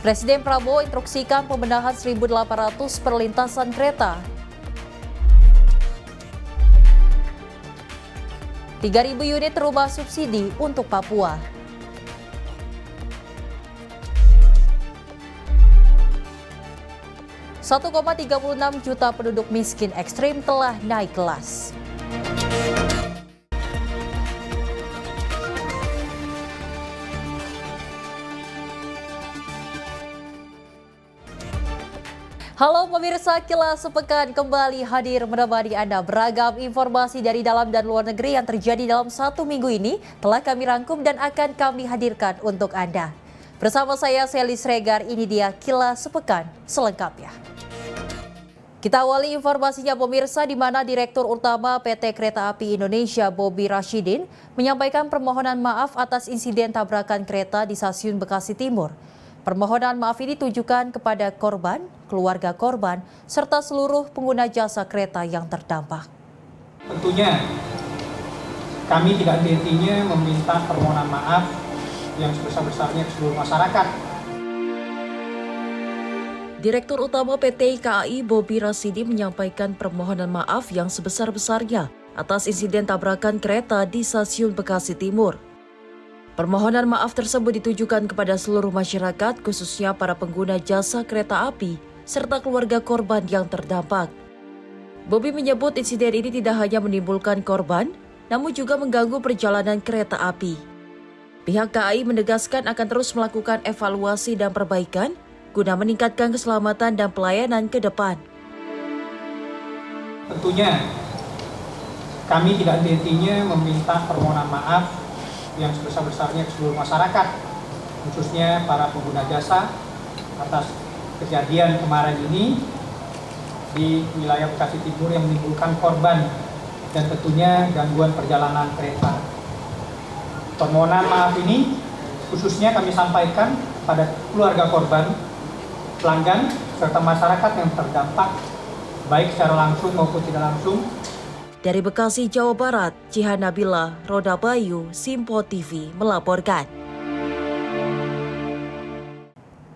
Presiden Prabowo instruksikan pembenahan 1.800 perlintasan kereta. 3.000 unit rumah subsidi untuk Papua. $1,36 juta penduduk miskin ekstrim telah naik kelas. Halo pemirsa, Kilas Sepekan kembali hadir menemani Anda. Beragam informasi dari dalam dan luar negeri yang terjadi dalam satu minggu ini telah kami rangkum dan akan kami hadirkan untuk Anda. Bersama saya, Sely Sregar, ini dia Kilas Sepekan selengkapnya. Kita awali informasinya pemirsa, di mana Direktur Utama PT Kereta Api Indonesia Bobi Rashidin menyampaikan permohonan maaf atas insiden tabrakan kereta di Stasiun Bekasi Timur. Permohonan maaf ini ditujukan kepada korban, keluarga korban, serta seluruh pengguna jasa kereta yang terdampak. Tentunya kami tidak henti-hentinya meminta permohonan maaf yang sebesar-besarnya ke seluruh masyarakat. Direktur Utama PT KAI Bobi Rashidin menyampaikan permohonan maaf yang sebesar-besarnya atas insiden tabrakan kereta di Stasiun Bekasi Timur. Permohonan maaf tersebut ditujukan kepada seluruh masyarakat, khususnya para pengguna jasa kereta api, serta keluarga korban yang terdampak. Bobi menyebut insiden ini tidak hanya menimbulkan korban, namun juga mengganggu perjalanan kereta api. Pihak KAI menegaskan akan terus melakukan evaluasi dan perbaikan, guna meningkatkan keselamatan dan pelayanan ke depan. Tentunya kami tidak henti-hentinya meminta permohonan maaf yang sebesar-besarnya ke seluruh masyarakat, khususnya para pengguna jasa, atas kejadian kemarin ini di wilayah Bekasi Timur yang menimbulkan korban dan tentunya gangguan perjalanan kereta. Permohonan maaf ini khususnya kami sampaikan pada keluarga korban, pelanggan, serta masyarakat yang terdampak, baik secara langsung maupun tidak langsung. Dari Bekasi, Jawa Barat, Jihan Nabila, Roda Bayu, Simpo TV melaporkan.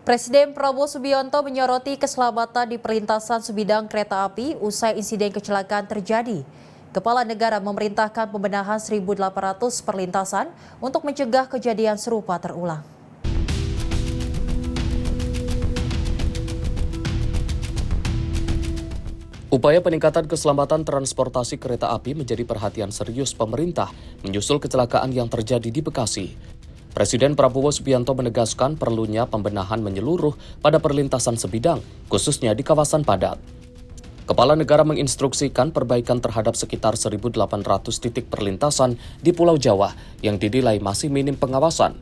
Presiden Prabowo Subianto menyoroti keselamatan di perlintasan sebidang kereta api usai insiden kecelakaan terjadi. Kepala Negara memerintahkan pembenahan 1.800 perlintasan untuk mencegah kejadian serupa terulang. Upaya peningkatan keselamatan transportasi kereta api menjadi perhatian serius pemerintah menyusul kecelakaan yang terjadi di Bekasi. Presiden Prabowo Subianto menegaskan perlunya pembenahan menyeluruh pada perlintasan sebidang, khususnya di kawasan padat. Kepala Negara menginstruksikan perbaikan terhadap sekitar 1.800 titik perlintasan di Pulau Jawa yang dinilai masih minim pengawasan.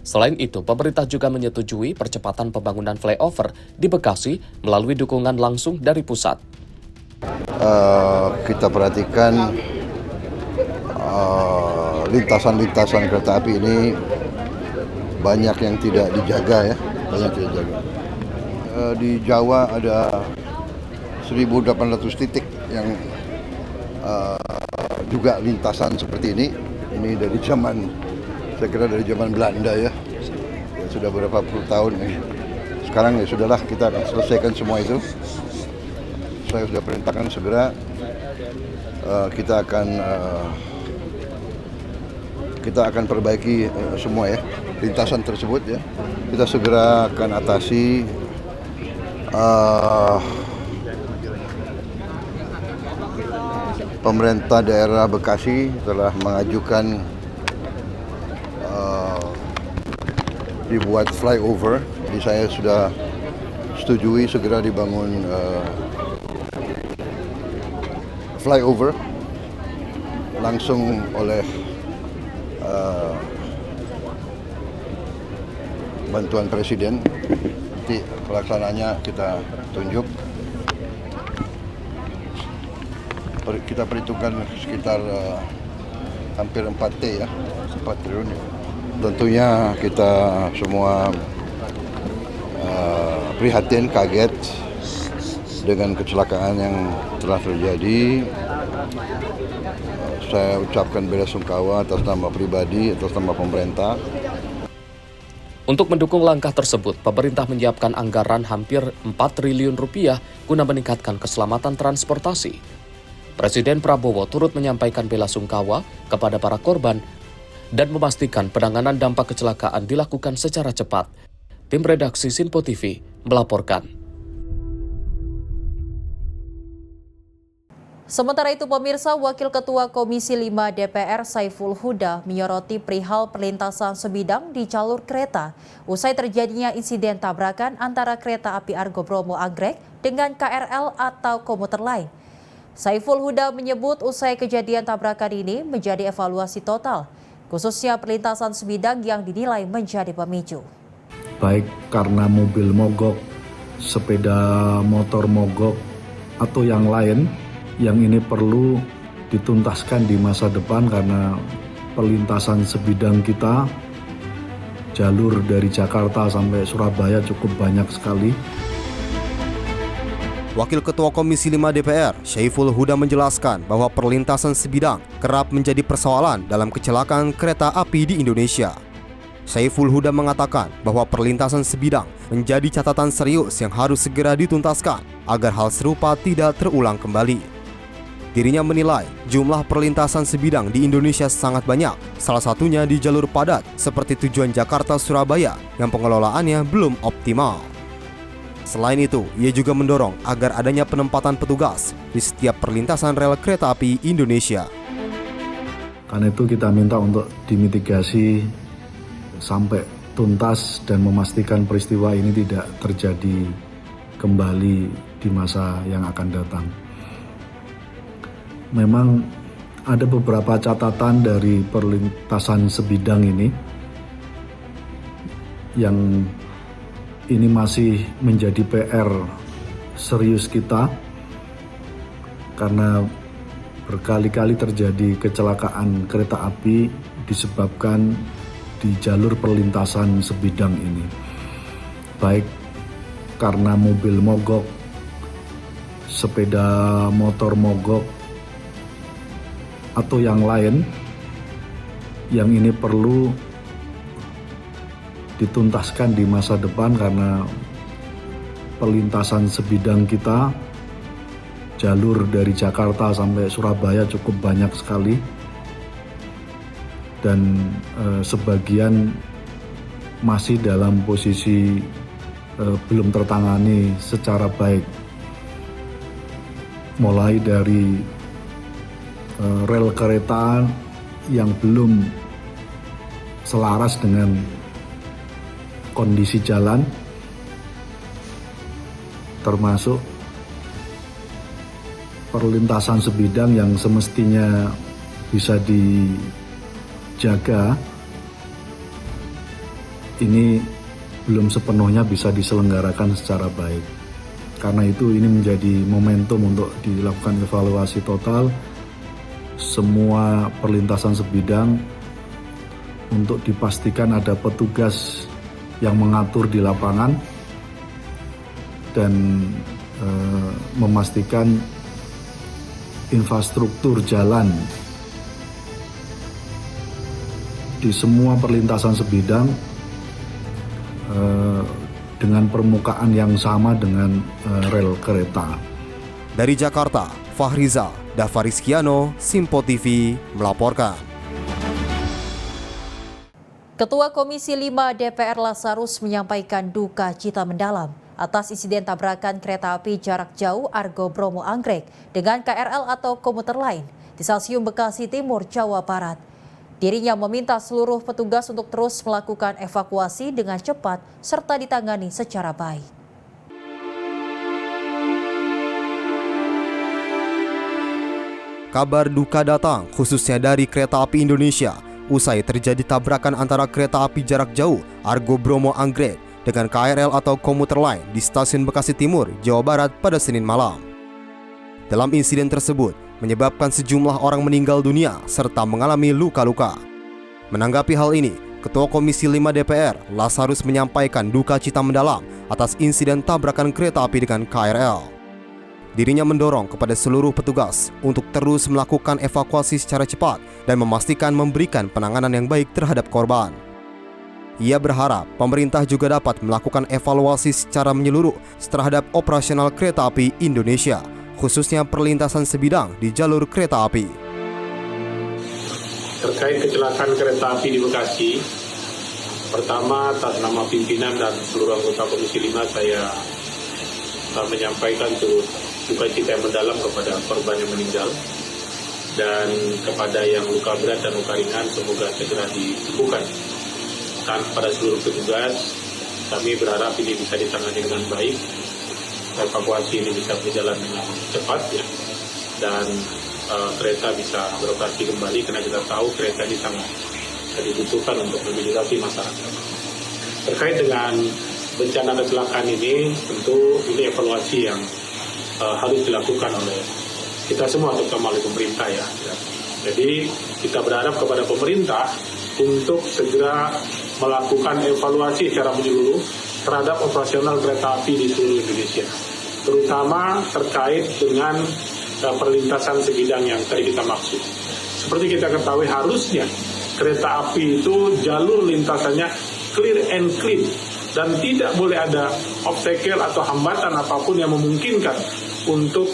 Selain itu, pemerintah juga menyetujui percepatan pembangunan flyover di Bekasi melalui dukungan langsung dari pusat. Kita perhatikan lintasan-lintasan kereta api ini banyak yang tidak dijaga ya, di Jawa ada 1.800 titik yang juga lintasan seperti ini. Ini dari zaman, saya kira dari zaman Belanda ya sudah beberapa puluh tahun. Sekarang ya sudahlah, kita akan selesaikan semua itu. Saya sudah perintahkan segera kita akan perbaiki semua ya lintasan tersebut ya. Kita segera akan atasi. Pemerintah daerah Bekasi telah mengajukan dibuat flyover. Jadi saya sudah setujui segera dibangun flyover langsung oleh bantuan Presiden. Nanti pelaksananya kita tunjuk. Kita perhitungkan sekitar hampir 4 T ya, 4 triliun ya. Tentunya kita semua prihatin, kaget dengan kecelakaan yang telah terjadi. Saya ucapkan bela sungkawa atas nama pribadi, atas nama pemerintah. Untuk mendukung langkah tersebut, pemerintah menyiapkan anggaran hampir 4 triliun rupiah guna meningkatkan keselamatan transportasi. Presiden Prabowo turut menyampaikan bela sungkawa kepada para korban dan memastikan penanganan dampak kecelakaan dilakukan secara cepat. Tim redaksi Sinpo TV melaporkan. Sementara itu pemirsa, Wakil Ketua Komisi 5 DPR Saiful Huda menyoroti perihal perlintasan sebidang di jalur kereta usai terjadinya insiden tabrakan antara kereta api Argo Bromo Anggrek dengan KRL atau komuter lain. Saiful Huda menyebut usai kejadian tabrakan ini menjadi evaluasi total, khususnya perlintasan sebidang yang dinilai menjadi pemicu. Baik karena mobil mogok, sepeda motor mogok, atau yang lain, yang ini perlu dituntaskan di masa depan karena perlintasan sebidang kita, jalur dari Jakarta sampai Surabaya cukup banyak sekali. Wakil Ketua Komisi 5 DPR, Saiful Huda menjelaskan bahwa perlintasan sebidang kerap menjadi persoalan dalam kecelakaan kereta api di Indonesia. Saiful Huda mengatakan bahwa perlintasan sebidang menjadi catatan serius yang harus segera dituntaskan agar hal serupa tidak terulang kembali. Dirinya menilai jumlah perlintasan sebidang di Indonesia sangat banyak, salah satunya di jalur padat seperti tujuan Jakarta-Surabaya yang pengelolaannya belum optimal. Selain itu, ia juga mendorong agar adanya penempatan petugas di setiap perlintasan rel kereta api Indonesia. Karena itu kita minta untuk dimitigasi sampai tuntas dan memastikan peristiwa ini tidak terjadi kembali di masa yang akan datang. Memang ada beberapa catatan dari perlintasan sebidang ini yang ini masih menjadi PR serius kita karena berkali-kali terjadi kecelakaan kereta api disebabkan di jalur perlintasan sebidang ini. Baik karena mobil mogok, sepeda motor mogok, atau yang lain, yang ini perlu dituntaskan di masa depan karena perlintasan sebidang kita, jalur dari Jakarta sampai Surabaya cukup banyak sekali, dan sebagian masih dalam posisi belum tertangani secara baik, mulai dari rel kereta yang belum selaras dengan kondisi jalan, termasuk perlintasan sebidang yang semestinya bisa dijaga, ini belum sepenuhnya bisa diselenggarakan secara baik. Karena itu ini menjadi momentum untuk dilakukan evaluasi total semua perlintasan sebidang untuk dipastikan ada petugas yang mengatur di lapangan dan memastikan infrastruktur jalan di semua perlintasan sebidang dengan permukaan yang sama dengan rel kereta. Dari Jakarta, Fahrizal Davarizkiano, Sinpo TV melaporkan. Ketua Komisi 5 DPR Lazarus menyampaikan duka cita mendalam atas insiden tabrakan kereta api jarak jauh Argo Bromo Anggrek dengan KRL atau komuter lain di Stasiun Bekasi Timur, Jawa Barat. Dirinya meminta seluruh petugas untuk terus melakukan evakuasi dengan cepat serta ditangani secara baik. Kabar duka datang khususnya dari Kereta Api Indonesia usai terjadi tabrakan antara kereta api jarak jauh Argo Bromo Anggrek dengan KRL atau komuter lain di Stasiun Bekasi Timur, Jawa Barat pada Senin malam. Dalam insiden tersebut menyebabkan sejumlah orang meninggal dunia serta mengalami luka-luka. Menanggapi hal ini, Ketua Komisi 5 DPR Lazarus menyampaikan duka cita mendalam atas insiden tabrakan kereta api dengan KRL. Dirinya mendorong kepada seluruh petugas untuk terus melakukan evakuasi secara cepat dan memastikan memberikan penanganan yang baik terhadap korban. Ia berharap pemerintah juga dapat melakukan evaluasi secara menyeluruh terhadap operasional kereta api Indonesia, khususnya perlintasan sebidang di jalur kereta api. Terkait kecelakaan kereta api di Bekasi, pertama atas nama pimpinan dan seluruh anggota Komisi 5 saya menyampaikan turut duka cita yang mendalam kepada korban yang meninggal dan kepada yang luka berat dan luka ringan semoga segera disembuhkan. Dan pada seluruh petugas, kami berharap ini bisa ditangani dengan baik, evakuasi ini bisa berjalan dengan cepat ya, dan kereta bisa beroperasi kembali karena kita tahu kereta ini sangat dibutuhkan untuk mobilisasi masyarakat. Terkait dengan bencana kecelakaan ini, tentu ini evaluasi yang harus dilakukan oleh kita semua, terutama oleh pemerintah ya. Jadi kita berharap kepada pemerintah untuk segera melakukan evaluasi secara menyeluruh terhadap operasional kereta api di seluruh Indonesia, terutama terkait dengan perlintasan sebidang yang tadi kita maksud. Seperti kita ketahui, harusnya kereta api itu jalur lintasannya clear and clean dan tidak boleh ada obstacle atau hambatan apapun yang memungkinkan untuk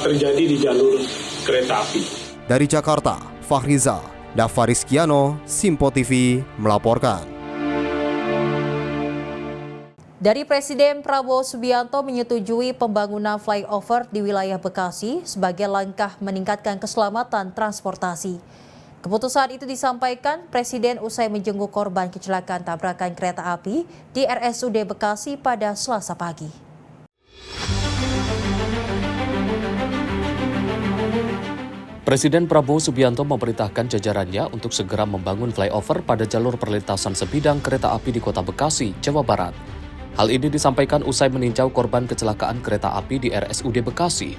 terjadi di jalur kereta api. Dari Jakarta, Fahrizal Davarizkiano, Simpo TV melaporkan. Dari Presiden Prabowo Subianto menyetujui pembangunan flyover di wilayah Bekasi sebagai langkah meningkatkan keselamatan transportasi. Keputusan itu disampaikan Presiden usai menjenguk korban kecelakaan tabrakan kereta api di RSUD Bekasi pada Selasa pagi. Presiden Prabowo Subianto memerintahkan jajarannya untuk segera membangun flyover pada jalur perlintasan sebidang kereta api di Kota Bekasi, Jawa Barat. Hal ini disampaikan usai meninjau korban kecelakaan kereta api di RSUD Bekasi.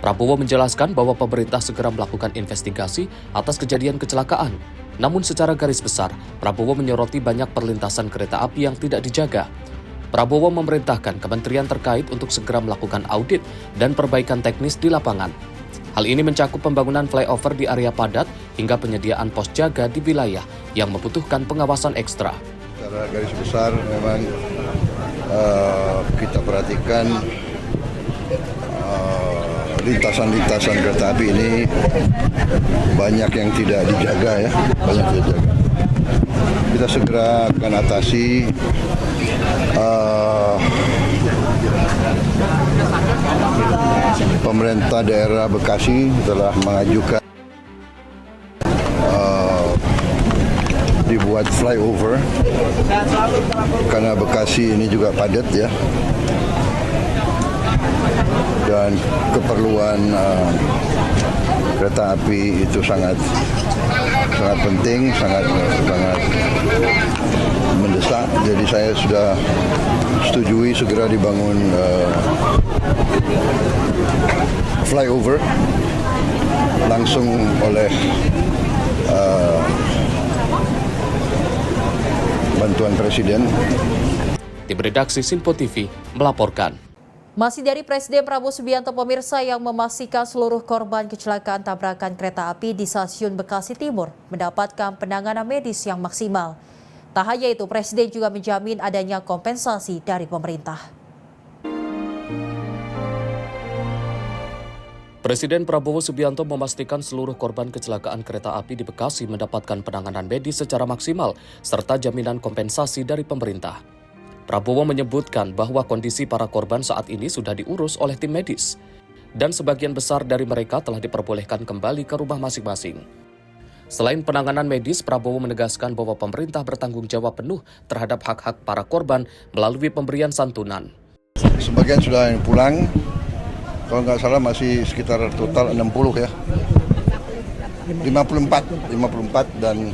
Prabowo menjelaskan bahwa pemerintah segera melakukan investigasi atas kejadian kecelakaan. Namun secara garis besar, Prabowo menyoroti banyak perlintasan kereta api yang tidak dijaga. Prabowo memerintahkan kementerian terkait untuk segera melakukan audit dan perbaikan teknis di lapangan. Hal ini mencakup pembangunan flyover di area padat hingga penyediaan pos jaga di wilayah yang membutuhkan pengawasan ekstra. Secara garis besar memang kita perhatikan lintasan-lintasan kereta api ini banyak yang tidak dijaga ya, banyak tidak dijaga. Kita segera akan atasi. Pemerintah daerah Bekasi telah mengajukan dibuat flyover karena Bekasi ini juga padat ya, dan keperluan kereta api itu sangat penting, sangat mendesak. Jadi saya sudah setujui segera dibangun flyover langsung oleh bantuan Presiden. Tim redaksi Simpo TV melaporkan. Masih dari Presiden Prabowo Subianto, pemirsa, yang memastikan seluruh korban kecelakaan tabrakan kereta api di Stasiun Bekasi Timur mendapatkan penanganan medis yang maksimal. Tak hanya itu, Presiden juga menjamin adanya kompensasi dari pemerintah. Presiden Prabowo Subianto memastikan seluruh korban kecelakaan kereta api di Bekasi mendapatkan penanganan medis secara maksimal serta jaminan kompensasi dari pemerintah. Prabowo menyebutkan bahwa kondisi para korban saat ini sudah diurus oleh tim medis dan sebagian besar dari mereka telah diperbolehkan kembali ke rumah masing-masing. Selain penanganan medis, Prabowo menegaskan bahwa pemerintah bertanggung jawab penuh terhadap hak-hak para korban melalui pemberian santunan. Sebagian sudah yang pulang, kalau nggak salah masih sekitar total 60 ya. 54 dan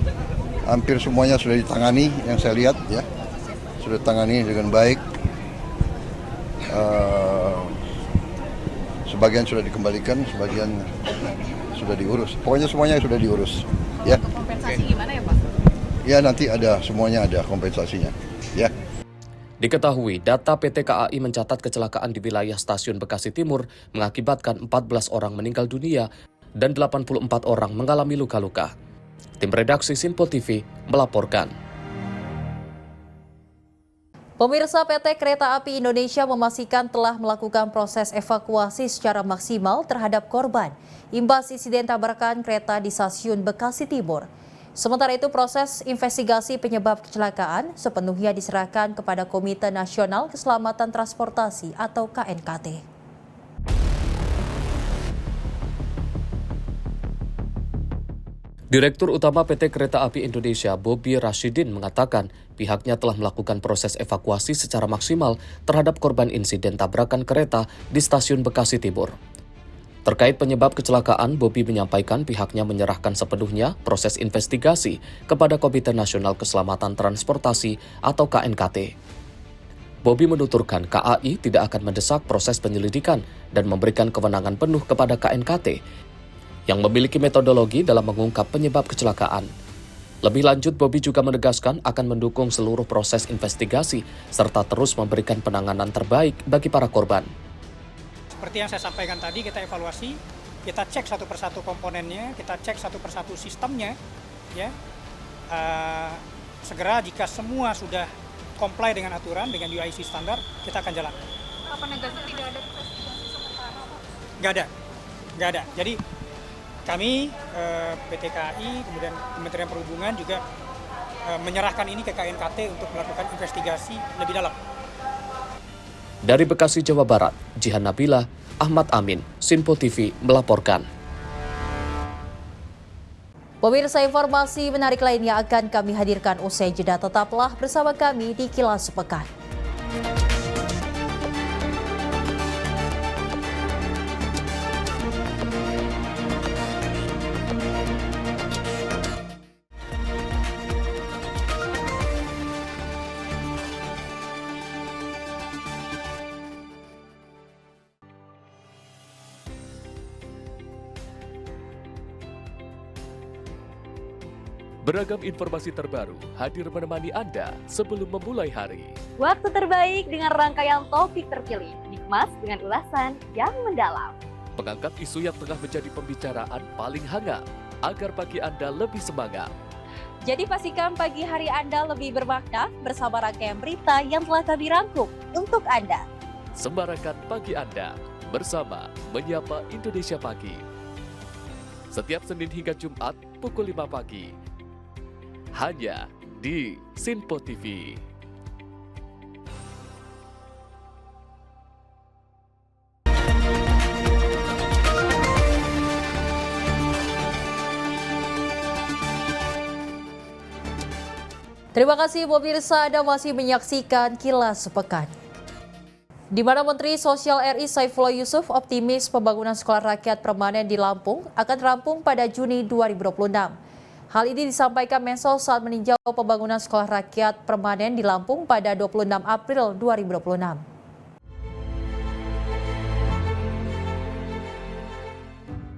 hampir semuanya sudah ditangani yang saya lihat ya. Sudah ditangani dengan baik. Sebagian sudah dikembalikan, sebagian sudah diurus. Pokoknya semuanya sudah diurus. Ya. Kompensasi gimana ya Pak? Ya nanti ada, semuanya ada kompensasinya. Ya. Diketahui, data PT KAI mencatat kecelakaan di wilayah Stasiun Bekasi Timur mengakibatkan 14 orang meninggal dunia dan 84 orang mengalami luka-luka. Tim redaksi Simpo TV melaporkan. Pemirsa, PT Kereta Api Indonesia memastikan telah melakukan proses evakuasi secara maksimal terhadap korban imbas insiden tabrakan kereta di stasiun Bekasi Timur. Sementara itu, proses investigasi penyebab kecelakaan sepenuhnya diserahkan kepada Komite Nasional Keselamatan Transportasi atau KNKT. Direktur Utama PT Kereta Api Indonesia, Bobi Rashidin, mengatakan pihaknya telah melakukan proses evakuasi secara maksimal terhadap korban insiden tabrakan kereta di stasiun Bekasi Timur. Terkait penyebab kecelakaan, Bobi menyampaikan pihaknya menyerahkan sepenuhnya proses investigasi kepada Komite Nasional Keselamatan Transportasi atau KNKT. Bobi menuturkan KAI tidak akan mendesak proses penyelidikan dan memberikan kewenangan penuh kepada KNKT yang memiliki metodologi dalam mengungkap penyebab kecelakaan. Lebih lanjut, Bobi juga menegaskan akan mendukung seluruh proses investigasi serta terus memberikan penanganan terbaik bagi para korban. Seperti yang saya sampaikan tadi, kita evaluasi, kita cek satu persatu komponennya, kita cek satu persatu sistemnya, ya. Segera jika semua sudah comply dengan aturan, dengan UIC standar, kita akan jalan. Apa negasinya tidak ada investigasi sementara, Pak? Nggak ada. Jadi kami, PT KAI, kemudian Kementerian Perhubungan juga menyerahkan ini ke KNKT untuk melakukan investigasi lebih dalam. Dari Bekasi, Jawa Barat, Jihan Nabila, Ahmad Amin, Sinpo TV melaporkan. Pemirsa, informasi menarik lainnya akan kami hadirkan usai jeda. Tetaplah bersama kami di Kilas Sepekan. Beragam informasi terbaru hadir menemani Anda sebelum memulai hari. Waktu terbaik dengan rangkaian topik terpilih, dikemas dengan ulasan yang mendalam. Mengangkat isu yang tengah menjadi pembicaraan paling hangat, agar pagi Anda lebih semangat. Jadi pastikan pagi hari Anda lebih bermakna bersama rangkaian berita yang telah kami rangkum untuk Anda. Sembarakan pagi Anda bersama Menyapa Indonesia Pagi. Setiap Senin hingga Jumat pukul 5 pagi. Hanya di Sinpo TV. Terima kasih pemirsa, Anda masih menyaksikan Kilas Sepekan. Di mana Menteri Sosial RI Saifullah Yusuf optimis pembangunan sekolah rakyat permanen di Lampung akan rampung pada Juni 2026. Hal ini disampaikan Mensos saat meninjau pembangunan sekolah rakyat permanen di Lampung pada 26 April 2026.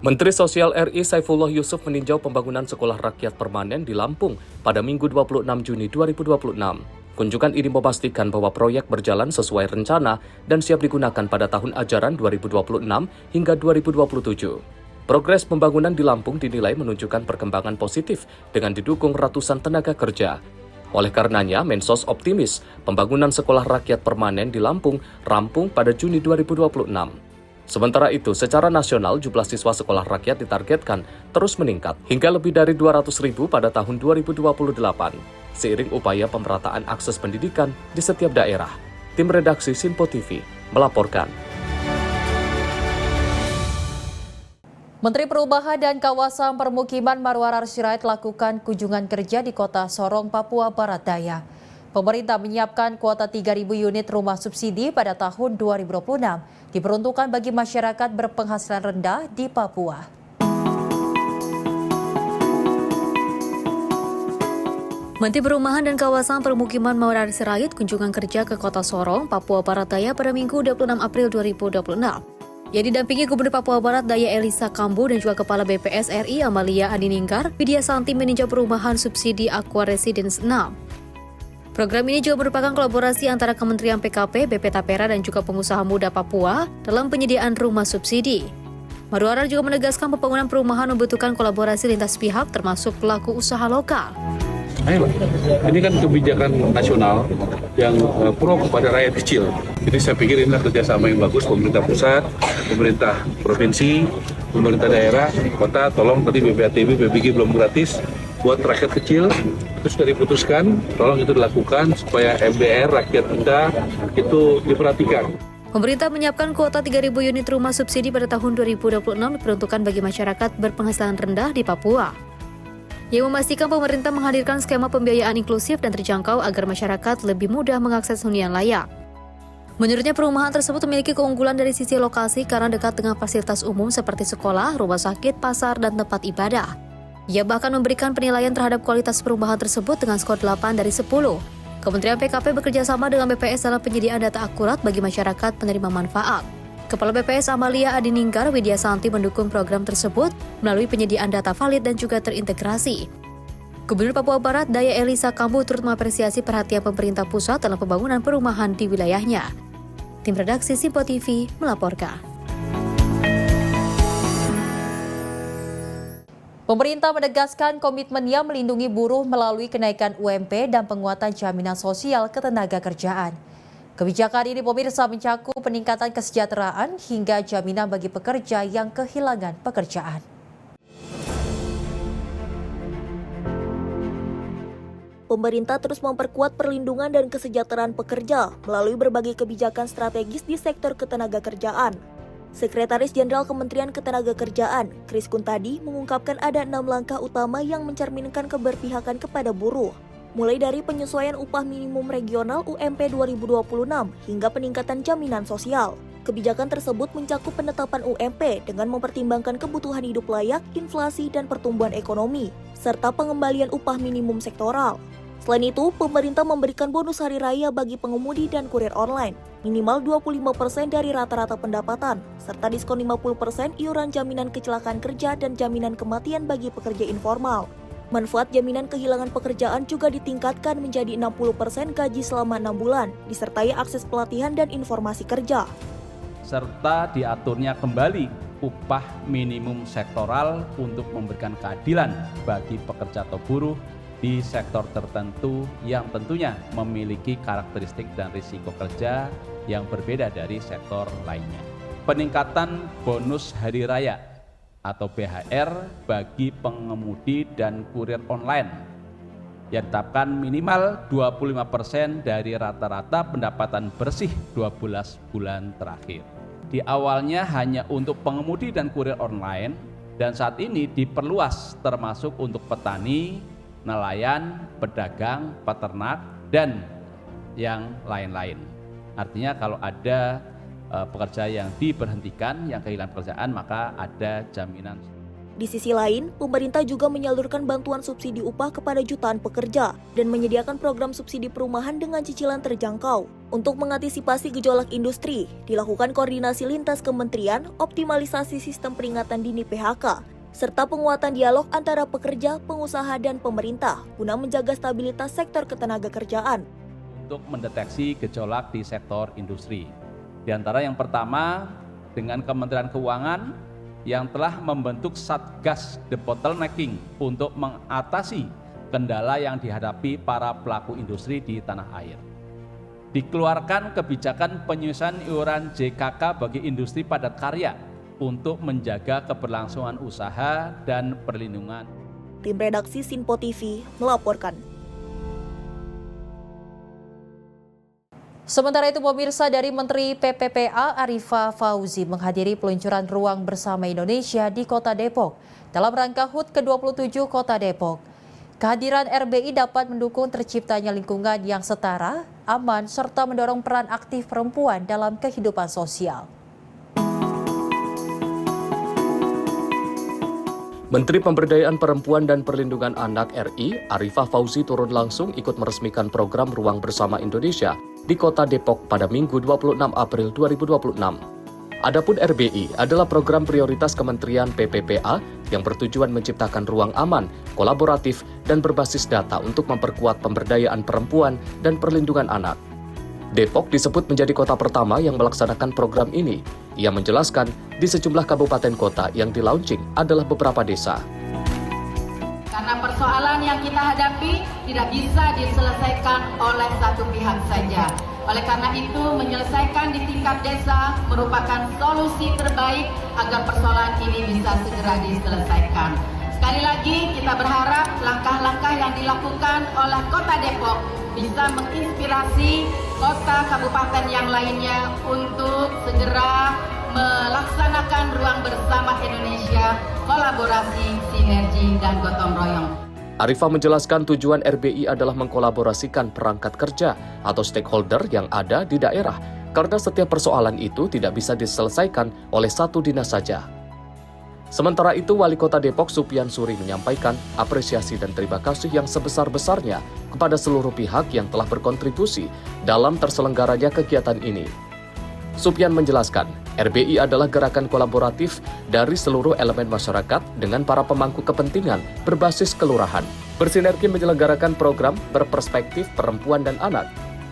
Menteri Sosial RI Saifullah Yusuf meninjau pembangunan sekolah rakyat permanen di Lampung pada Minggu 26 Juni 2026. Kunjungan ini memastikan bahwa proyek berjalan sesuai rencana dan siap digunakan pada tahun ajaran 2026 hingga 2027. Progres pembangunan di Lampung dinilai menunjukkan perkembangan positif dengan didukung ratusan tenaga kerja. Oleh karenanya, Mensos optimis pembangunan sekolah rakyat permanen di Lampung rampung pada Juni 2026. Sementara itu, secara nasional jumlah siswa sekolah rakyat ditargetkan terus meningkat hingga lebih dari 200.000 pada tahun 2028, seiring upaya pemerataan akses pendidikan di setiap daerah. Tim redaksi Sinpo TV melaporkan. Menteri Perubahan dan Kawasan Permukiman Marwarar Sirait lakukan kunjungan kerja di Kota Sorong, Papua Barat Daya. Pemerintah menyiapkan kuota 3.000 unit rumah subsidi pada tahun 2026, diperuntukkan bagi masyarakat berpenghasilan rendah di Papua. Menteri Perumahan dan Kawasan Permukiman Marwarar Sirait kunjungan kerja ke Kota Sorong, Papua Barat Daya pada Minggu 26 April 2026. Ia didampingi Gubernur Papua Barat Daya Elisa Kambu dan juga Kepala BPS RI Amalia Adininggar, Widya Santi meninjau perumahan subsidi Aqua Residence 6. Program ini juga merupakan kolaborasi antara Kementerian PKP, BP Tapera dan juga pengusaha muda Papua dalam penyediaan rumah subsidi. Marwarar juga menegaskan pembangunan perumahan membutuhkan kolaborasi lintas pihak termasuk pelaku usaha lokal. Ayolah, ini kan kebijakan nasional yang pro kepada rakyat kecil. Jadi saya pikir inilah kerjasama yang bagus, pemerintah pusat, pemerintah provinsi, pemerintah daerah, kota, tolong tadi BPATB, BPG belum gratis, buat rakyat kecil, itu sudah diputuskan, tolong itu dilakukan supaya MDR, rakyat kita, itu diperhatikan. Pemerintah menyiapkan kuota 3.000 unit rumah subsidi pada tahun 2026 diperuntukkan bagi masyarakat berpenghasilan rendah di Papua. Yang memastikan pemerintah menghadirkan skema pembiayaan inklusif dan terjangkau agar masyarakat lebih mudah mengakses hunian layak. Menurutnya perumahan tersebut memiliki keunggulan dari sisi lokasi karena dekat dengan fasilitas umum seperti sekolah, rumah sakit, pasar, dan tempat ibadah. Ia bahkan memberikan penilaian terhadap kualitas perumahan tersebut dengan skor 8 dari 10. Kementerian PKP bekerjasama dengan BPS dalam penyediaan data akurat bagi masyarakat penerima manfaat. Kepala BPS Amalia Adininggar Widya Santi mendukung program tersebut melalui penyediaan data valid dan juga terintegrasi. Gubernur Papua Barat Daya Elisa Kambu turut mengapresiasi perhatian pemerintah pusat dalam pembangunan perumahan di wilayahnya. Tim redaksi Simpo TV melaporkan. Pemerintah menegaskan komitmennya melindungi buruh melalui kenaikan UMP dan penguatan jaminan sosial ketenagakerjaan. Kebijakan ini pemirsa mencakup peningkatan kesejahteraan hingga jaminan bagi pekerja yang kehilangan pekerjaan. Pemerintah terus memperkuat perlindungan dan kesejahteraan pekerja melalui berbagai kebijakan strategis di sektor ketenagakerjaan. Sekretaris Jenderal Kementerian Ketenagakerjaan, Kris Kuntadi, mengungkapkan ada 6 langkah utama yang mencerminkan keberpihakan kepada buruh. Mulai dari penyesuaian upah minimum regional UMP 2026 hingga peningkatan jaminan sosial. Kebijakan tersebut mencakup penetapan UMP dengan mempertimbangkan kebutuhan hidup layak, inflasi, dan pertumbuhan ekonomi, serta pengembalian upah minimum sektoral. Selain itu, pemerintah memberikan bonus hari raya bagi pengemudi dan kurir online, minimal 25% dari rata-rata pendapatan, serta diskon 50% iuran jaminan kecelakaan kerja dan jaminan kematian bagi pekerja informal. Manfaat jaminan kehilangan pekerjaan juga ditingkatkan menjadi 60% gaji selama 6 bulan, disertai akses pelatihan dan informasi kerja. Serta diaturnya kembali upah minimum sektoral untuk memberikan keadilan bagi pekerja atau buruh di sektor tertentu yang tentunya memiliki karakteristik dan risiko kerja yang berbeda dari sektor lainnya. Peningkatan bonus hari raya atau BHR bagi pengemudi dan kurir online yang ditetapkan minimal 25% dari rata-rata pendapatan bersih 12 bulan terakhir. Di awalnya hanya untuk pengemudi dan kurir online dan saat ini diperluas termasuk untuk petani, nelayan, pedagang, peternak, dan yang lain-lain. Artinya kalau ada pekerja yang diberhentikan, yang kehilangan pekerjaan, maka ada jaminan. Di sisi lain, pemerintah juga menyalurkan bantuan subsidi upah kepada jutaan pekerja dan menyediakan program subsidi perumahan dengan cicilan terjangkau. Untuk mengantisipasi gejolak industri, dilakukan koordinasi lintas kementerian, optimalisasi sistem peringatan dini PHK, serta penguatan dialog antara pekerja, pengusaha, dan pemerintah guna menjaga stabilitas sektor ketenagakerjaan. Untuk mendeteksi gejolak di sektor industri. Di antara yang pertama, dengan Kementerian Keuangan yang telah membentuk Satgas Debottlenecking untuk mengatasi kendala yang dihadapi para pelaku industri di tanah air. Dikeluarkan kebijakan penyusunan iuran JKK bagi industri padat karya untuk menjaga keberlangsungan usaha dan perlindungan. Tim redaksi Simpo TV melaporkan. Sementara itu pemirsa, dari Menteri PPPA Arifah Fauzi menghadiri peluncuran Ruang Bersama Indonesia di Kota Depok dalam rangka HUT ke-27 Kota Depok. Kehadiran RBI dapat mendukung terciptanya lingkungan yang setara, aman, serta mendorong peran aktif perempuan dalam kehidupan sosial. Menteri Pemberdayaan Perempuan dan Perlindungan Anak RI, Arifah Fauzi turun langsung ikut meresmikan program Ruang Bersama Indonesia di Kota Depok pada Minggu 26 April 2026. Adapun RBI adalah program prioritas Kementerian PPPA yang bertujuan menciptakan ruang aman, kolaboratif, dan berbasis data untuk memperkuat pemberdayaan perempuan dan perlindungan anak. Depok disebut menjadi kota pertama yang melaksanakan program ini. Ia menjelaskan di sejumlah kabupaten kota yang di-launching adalah beberapa desa. Karena persoalan yang kita hadapi di tidak bisa diselesaikan oleh satu pihak saja. Oleh karena itu, menyelesaikan di tingkat desa merupakan solusi terbaik agar persoalan ini bisa segera diselesaikan. Sekali lagi, kita berharap langkah-langkah yang dilakukan oleh Kota Depok bisa menginspirasi kota kabupaten yang lainnya untuk segera melaksanakan ruang bersama Indonesia, kolaborasi, sinergi, dan gotong royong. Arifah menjelaskan tujuan RBI adalah mengkolaborasikan perangkat kerja atau stakeholder yang ada di daerah, karena setiap persoalan itu tidak bisa diselesaikan oleh satu dinas saja. Sementara itu, Wali Kota Depok Supian Suri menyampaikan apresiasi dan terima kasih yang sebesar-besarnya kepada seluruh pihak yang telah berkontribusi dalam terselenggaranya kegiatan ini. Supian menjelaskan, RBI adalah gerakan kolaboratif dari seluruh elemen masyarakat dengan para pemangku kepentingan berbasis kelurahan, bersinergi menyelenggarakan program berperspektif perempuan dan anak.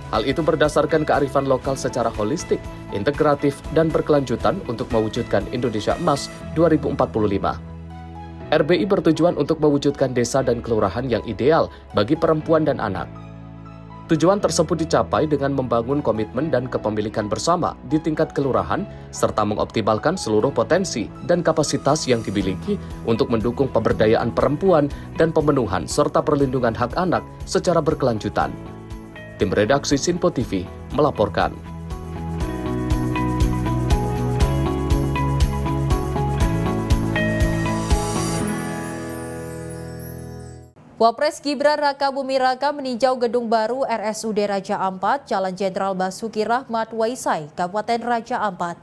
Hal itu berdasarkan kearifan lokal secara holistik, integratif, dan berkelanjutan untuk mewujudkan Indonesia Emas 2045. RBI bertujuan untuk mewujudkan desa dan kelurahan yang ideal bagi perempuan dan anak. Tujuan tersebut dicapai dengan membangun komitmen dan kepemilikan bersama di tingkat kelurahan, serta mengoptimalkan seluruh potensi dan kapasitas yang dimiliki untuk mendukung pemberdayaan perempuan dan pemenuhan serta perlindungan hak anak secara berkelanjutan. Tim redaksi Sinpo TV melaporkan. Wapres Gibran Rakabuming Raka meninjau gedung baru RSUD Raja Ampat, Jalan Jenderal Basuki Rahmat Waisai, Kabupaten Raja Ampat.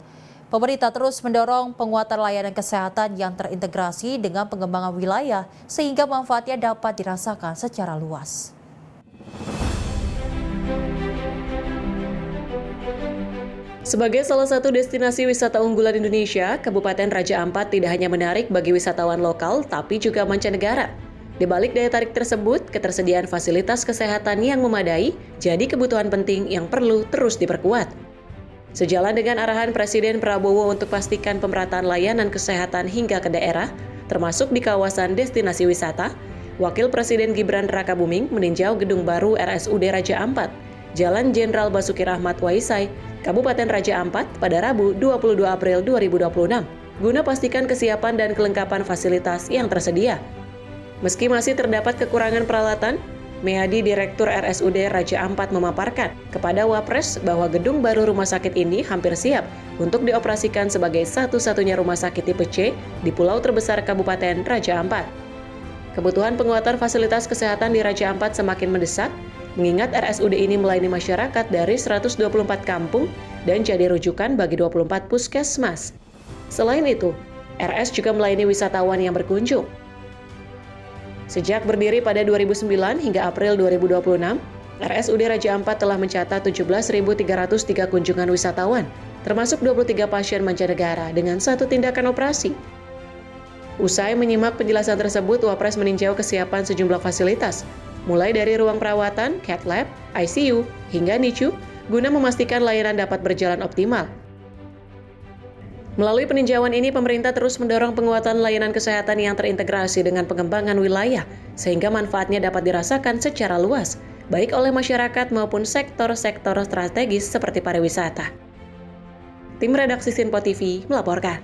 Pemerintah terus mendorong penguatan layanan kesehatan yang terintegrasi dengan pengembangan wilayah sehingga manfaatnya dapat dirasakan secara luas. Sebagai salah satu destinasi wisata unggulan Indonesia, Kabupaten Raja Ampat tidak hanya menarik bagi wisatawan lokal, tapi juga mancanegara. Di balik daya tarik tersebut, ketersediaan fasilitas kesehatan yang memadai jadi kebutuhan penting yang perlu terus diperkuat. Sejalan dengan arahan Presiden Prabowo untuk pastikan pemerataan layanan kesehatan hingga ke daerah, termasuk di kawasan destinasi wisata, Wakil Presiden Gibran Rakabuming meninjau gedung baru RSUD Raja Ampat, Jalan Jenderal Basuki Rahmat Waisai, Kabupaten Raja Ampat pada Rabu 22 April 2026, guna pastikan kesiapan dan kelengkapan fasilitas yang tersedia. Meski masih terdapat kekurangan peralatan, Meadi Direktur RSUD Raja Ampat memaparkan kepada Wapres bahwa gedung baru rumah sakit ini hampir siap untuk dioperasikan sebagai satu-satunya rumah sakit tipe C di pulau terbesar Kabupaten Raja Ampat. Kebutuhan penguatan fasilitas kesehatan di Raja Ampat semakin mendesak, mengingat RSUD ini melayani masyarakat dari 124 kampung dan jadi rujukan bagi 24 puskesmas. Selain itu, RS juga melayani wisatawan yang berkunjung. Sejak berdiri pada 2009 hingga April 2026, RSUD Raja Ampat telah mencatat 17.303 kunjungan wisatawan, termasuk 23 pasien mancanegara dengan satu tindakan operasi. Usai menyimak penjelasan tersebut, Wapres meninjau kesiapan sejumlah fasilitas, mulai dari ruang perawatan, cath lab, ICU, hingga NICU, guna memastikan layanan dapat berjalan optimal. Melalui peninjauan ini, pemerintah terus mendorong penguatan layanan kesehatan yang terintegrasi dengan pengembangan wilayah, sehingga manfaatnya dapat dirasakan secara luas, baik oleh masyarakat maupun sektor-sektor strategis seperti pariwisata. Tim redaksi Sinpo TV melaporkan.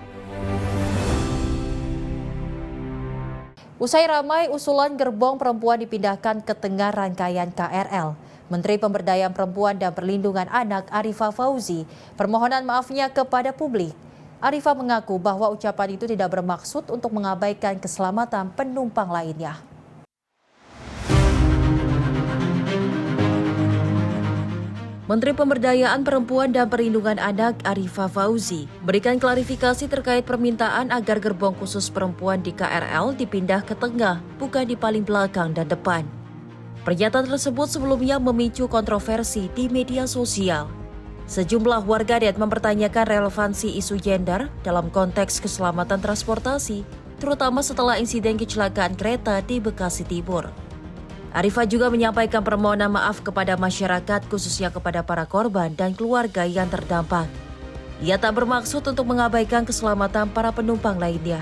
Usai ramai usulan gerbong perempuan dipindahkan ke tengah rangkaian KRL, Menteri Pemberdayaan Perempuan dan Perlindungan Anak Arifah Fauzi permohonan maafnya kepada publik. Arifah mengaku bahwa ucapan itu tidak bermaksud untuk mengabaikan keselamatan penumpang lainnya. Menteri Pemberdayaan Perempuan dan Perlindungan Anak Arifah Fauzi berikan klarifikasi terkait permintaan agar gerbong khusus perempuan di KRL dipindah ke tengah, bukan di paling belakang dan depan. Pernyataan tersebut sebelumnya memicu kontroversi di media sosial. Sejumlah warganet mempertanyakan relevansi isu gender dalam konteks keselamatan transportasi, terutama setelah insiden kecelakaan kereta di Bekasi Timur. Arifah juga menyampaikan permohonan maaf kepada masyarakat, khususnya kepada para korban dan keluarga yang terdampak. Ia tak bermaksud untuk mengabaikan keselamatan para penumpang lainnya.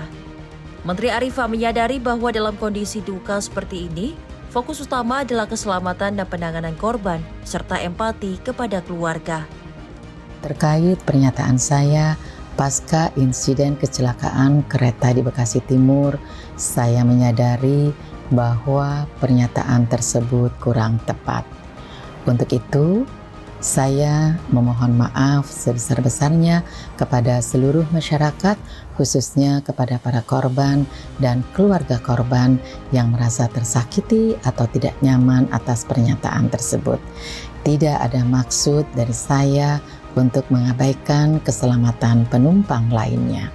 Menteri Arifah menyadari bahwa dalam kondisi duka seperti ini, Fokus utama adalah keselamatan dan penanganan korban, serta empati kepada keluarga. Terkait pernyataan saya pasca insiden kecelakaan kereta di Bekasi Timur, saya menyadari bahwa pernyataan tersebut kurang tepat. Untuk itu, saya memohon maaf sebesar-besarnya kepada seluruh masyarakat, khususnya kepada para korban dan keluarga korban yang merasa tersakiti atau tidak nyaman atas pernyataan tersebut. Tidak ada maksud dari saya untuk mengabaikan keselamatan penumpang lainnya.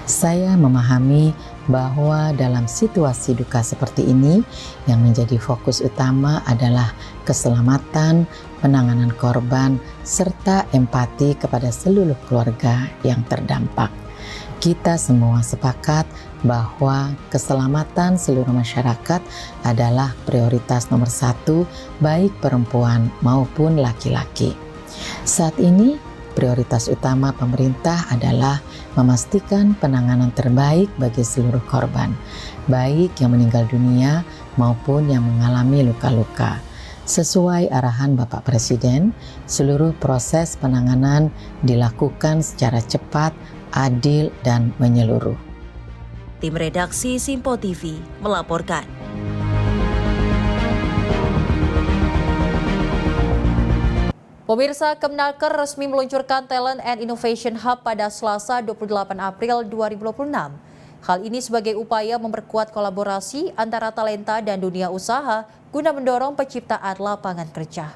Saya memahami bahwa dalam situasi duka seperti ini, yang menjadi fokus utama adalah keselamatan, penanganan korban, serta empati kepada seluruh keluarga yang terdampak. Kita semua sepakat bahwa keselamatan seluruh masyarakat adalah prioritas nomor 1, baik perempuan maupun laki-laki. Saat ini, prioritas utama pemerintah adalah memastikan penanganan terbaik bagi seluruh korban, baik yang meninggal dunia maupun yang mengalami luka-luka. Sesuai arahan Bapak Presiden, seluruh proses penanganan dilakukan secara cepat, adil, dan menyeluruh. Tim redaksi Simpo TV melaporkan. Pemirsa, Kemnaker resmi meluncurkan Talent and Innovation Hub pada Selasa 28 April 2026. Hal ini sebagai upaya memperkuat kolaborasi antara talenta dan dunia usaha guna mendorong penciptaan lapangan kerja.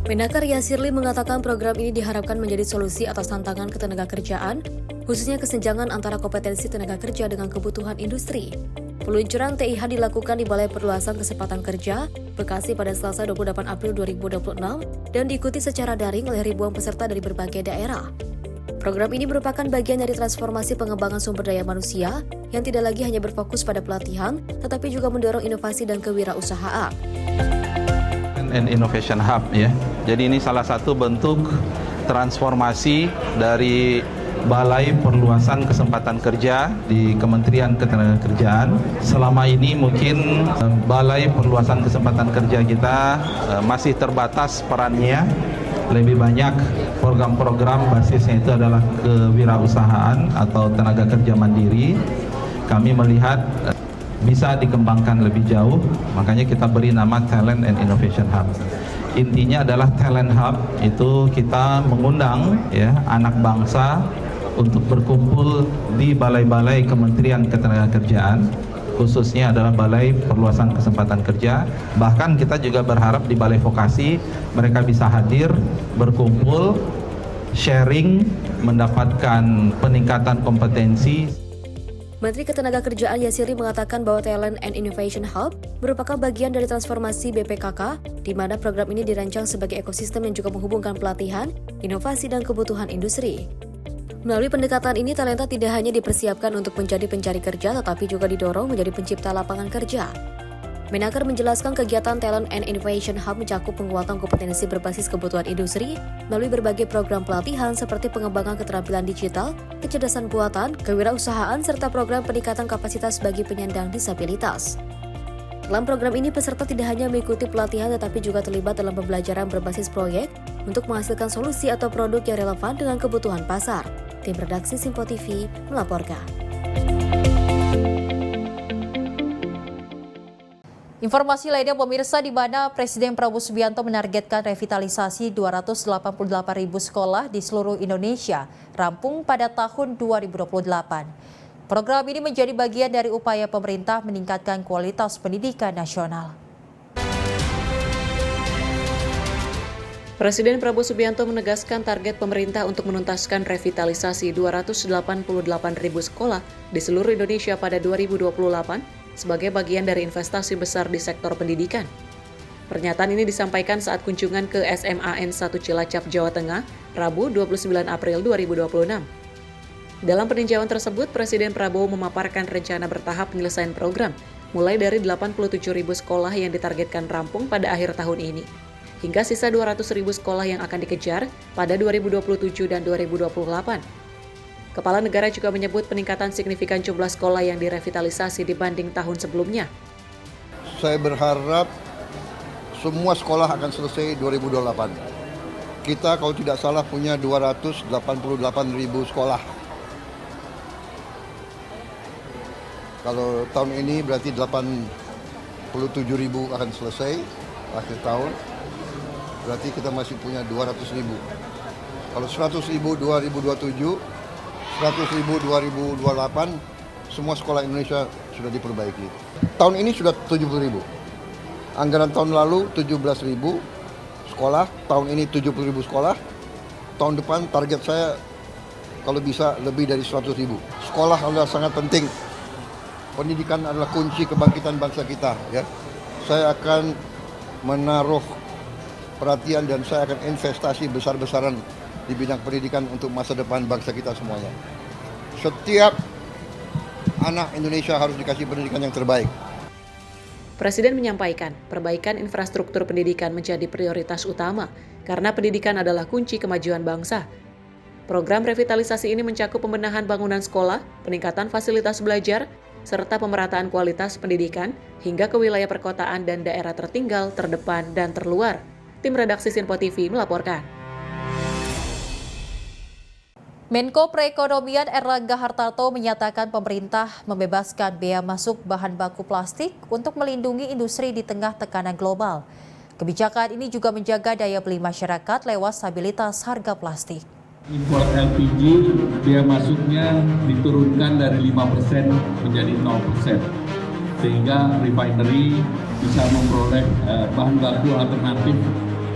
Menaker Yasirli mengatakan program ini diharapkan menjadi solusi atas tantangan ketenagakerjaan, khususnya kesenjangan antara kompetensi tenaga kerja dengan kebutuhan industri. Peluncuran TIH dilakukan di Balai Perluasan Kesempatan Kerja, Bekasi pada Selasa 28 April 2026 dan diikuti secara daring oleh ribuan peserta dari berbagai daerah. Program ini merupakan bagian dari transformasi pengembangan sumber daya manusia yang tidak lagi hanya berfokus pada pelatihan, tetapi juga mendorong inovasi dan kewirausahaan. And Innovation Hub ya. Jadi ini salah satu bentuk transformasi dari Balai Perluasan Kesempatan Kerja di Kementerian Ketenagakerjaan. Selama ini mungkin Balai Perluasan Kesempatan Kerja kita masih terbatas perannya. Lebih banyak program-program basisnya itu adalah kewirausahaan atau tenaga kerja mandiri. Kami melihat bisa dikembangkan lebih jauh, makanya kita beri nama Talent and Innovation Hub. Intinya adalah Talent Hub itu kita mengundang ya anak bangsa untuk berkumpul di balai-balai Kementerian Ketenagakerjaan, khususnya adalah Balai Perluasan Kesempatan Kerja. Bahkan kita juga berharap di Balai Vokasi mereka bisa hadir, berkumpul, sharing, mendapatkan peningkatan kompetensi. Menteri Ketenagakerjaan Yasirli mengatakan bahwa Talent and Innovation Hub merupakan bagian dari transformasi BPKK, di mana program ini dirancang sebagai ekosistem yang juga menghubungkan pelatihan, inovasi, dan kebutuhan industri. Melalui pendekatan ini, talenta tidak hanya dipersiapkan untuk menjadi pencari kerja, tetapi juga didorong menjadi pencipta lapangan kerja. Menaker menjelaskan kegiatan Talent and Innovation Hub mencakup penguatan kompetensi berbasis kebutuhan industri melalui berbagai program pelatihan seperti pengembangan keterampilan digital, kecerdasan buatan, kewirausahaan, serta program peningkatan kapasitas bagi penyandang disabilitas. Dalam program ini, peserta tidak hanya mengikuti pelatihan tetapi juga terlibat dalam pembelajaran berbasis proyek untuk menghasilkan solusi atau produk yang relevan dengan kebutuhan pasar. Tim redaksi Simpo TV melaporkan. Informasi lainnya pemirsa, di mana Presiden Prabowo Subianto menargetkan revitalisasi 288.000 sekolah di seluruh Indonesia rampung pada tahun 2028. Program ini menjadi bagian dari upaya pemerintah meningkatkan kualitas pendidikan nasional. Presiden Prabowo Subianto menegaskan target pemerintah untuk menuntaskan revitalisasi 288.000 sekolah di seluruh Indonesia pada 2028 sebagai bagian dari investasi besar di sektor pendidikan. Pernyataan ini disampaikan saat kunjungan ke SMAN 1 Cilacap, Jawa Tengah, Rabu 29 April 2026. Dalam peninjauan tersebut, Presiden Prabowo memaparkan rencana bertahap penyelesaian program, mulai dari 87.000 sekolah yang ditargetkan rampung pada akhir tahun ini, hingga sisa 200.000 sekolah yang akan dikejar pada 2027 dan 2028. Kepala negara juga menyebut peningkatan signifikan jumlah sekolah yang direvitalisasi dibanding tahun sebelumnya. Saya berharap semua sekolah akan selesai 2028. Kita kalau tidak salah punya 288.000 sekolah. Kalau tahun ini berarti 87.000 akan selesai akhir tahun. Berarti kita masih punya 200.000. Kalau 100.000 2027, 100.000 2028, semua sekolah Indonesia sudah diperbaiki. Tahun ini sudah 70.000. Anggaran tahun lalu 17.000 sekolah, tahun ini 70.000 sekolah. Tahun depan target saya kalau bisa lebih dari 100.000. Sekolah adalah sangat penting. Pendidikan adalah kunci kebangkitan bangsa kita. Ya. Saya akan menaruh perhatian dan saya akan investasi besar-besaran di bidang pendidikan untuk masa depan bangsa kita semuanya. Setiap anak Indonesia harus dikasih pendidikan yang terbaik. Presiden menyampaikan, perbaikan infrastruktur pendidikan menjadi prioritas utama karena pendidikan adalah kunci kemajuan bangsa. Program revitalisasi ini mencakup pembenahan bangunan sekolah, peningkatan fasilitas belajar, serta pemerataan kualitas pendidikan hingga ke wilayah perkotaan dan daerah tertinggal, terdepan, dan terluar. Tim redaksi Sinpo TV melaporkan. Menko Perekonomian Erlangga Hartarto menyatakan pemerintah membebaskan bea masuk bahan baku plastik untuk melindungi industri di tengah tekanan global. Kebijakan ini juga menjaga daya beli masyarakat lewat stabilitas harga plastik. Impor LPG bea masuknya diturunkan dari 5% menjadi 0%, sehingga refinery bisa memperoleh bahan baku alternatif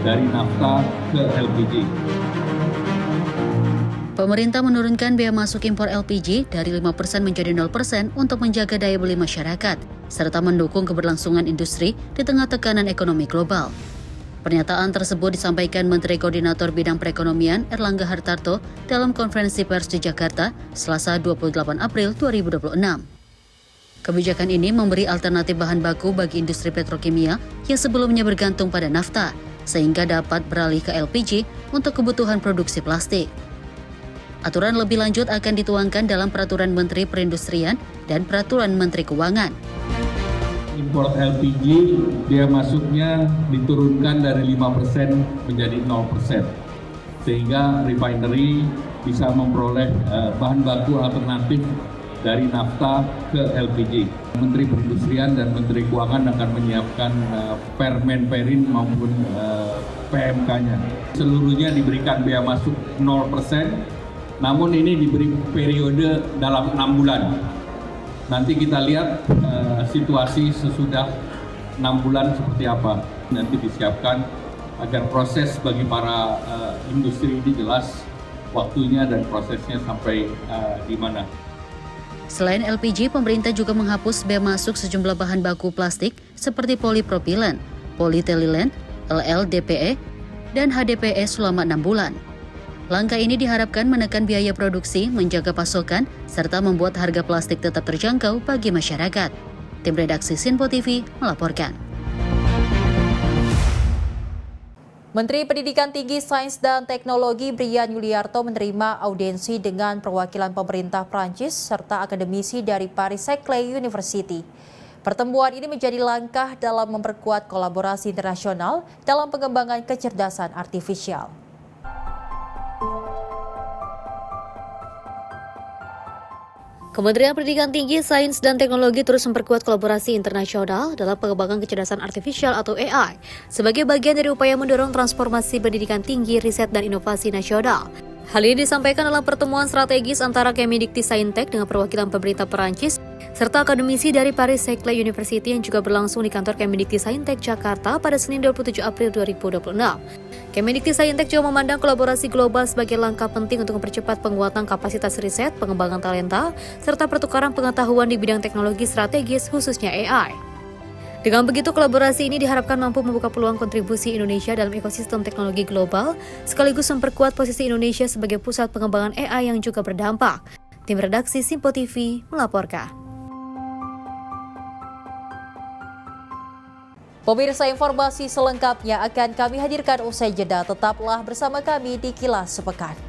dari nafta ke LPG. Pemerintah menurunkan bea masuk impor LPG dari 5% menjadi 0% untuk menjaga daya beli masyarakat, serta mendukung keberlangsungan industri di tengah tekanan ekonomi global. Pernyataan tersebut disampaikan Menteri Koordinator Bidang Perekonomian Erlangga Hartarto dalam konferensi pers di Jakarta, Selasa 28 April 2026. Kebijakan ini memberi alternatif bahan baku bagi industri petrokimia yang sebelumnya bergantung pada nafta, sehingga dapat beralih ke LPG untuk kebutuhan produksi plastik. Aturan lebih lanjut akan dituangkan dalam Peraturan Menteri Perindustrian dan Peraturan Menteri Keuangan. Impor LPG bea masuknya diturunkan dari 5% menjadi 0%, sehingga refinery bisa memperoleh bahan baku alternatif dari nafta ke LPG. Menteri Perindustrian dan Menteri Keuangan akan menyiapkan Permenperin maupun PMK-nya. Seluruhnya diberikan bea masuk 0%, namun ini diberi periode dalam 6 bulan. Nanti kita lihat situasi sesudah 6 bulan seperti apa. Nanti disiapkan agar proses bagi para industri ini jelas waktunya dan prosesnya sampai di mana. Selain LPG, pemerintah juga menghapus bea masuk sejumlah bahan baku plastik seperti polipropilen, polyethylene, LLDPE, dan HDPE selama 6 bulan. Langkah ini diharapkan menekan biaya produksi, menjaga pasokan, serta membuat harga plastik tetap terjangkau bagi masyarakat. Tim redaksi Sinpo TV melaporkan. Menteri Pendidikan Tinggi, Sains dan Teknologi Brian Yuliarto menerima audiensi dengan perwakilan pemerintah Prancis serta akademisi dari Paris-Saclay University. Pertemuan ini menjadi langkah dalam memperkuat kolaborasi internasional dalam pengembangan kecerdasan artifisial. Kementerian Pendidikan Tinggi, Sains dan Teknologi terus memperkuat kolaborasi internasional dalam pengembangan kecerdasan artifisial atau AI sebagai bagian dari upaya mendorong transformasi pendidikan tinggi, riset dan inovasi nasional. Hal ini disampaikan dalam pertemuan strategis antara Kemendikti-Saintek dengan perwakilan pemerintah Perancis serta akademisi dari Paris-Saclay University yang juga berlangsung di kantor Kemendikti-Saintek Jakarta pada Senin 27 April 2026. Kemendikti-Saintek juga memandang kolaborasi global sebagai langkah penting untuk mempercepat penguatan kapasitas riset, pengembangan talenta, serta pertukaran pengetahuan di bidang teknologi strategis khususnya AI. Dengan begitu, kolaborasi ini diharapkan mampu membuka peluang kontribusi Indonesia dalam ekosistem teknologi global, sekaligus memperkuat posisi Indonesia sebagai pusat pengembangan AI yang juga berdampak. Tim redaksi Sinpo TV melaporkan. Pemirsa, informasi selengkapnya akan kami hadirkan usai jeda. Tetaplah bersama kami di Kilas Sepekan.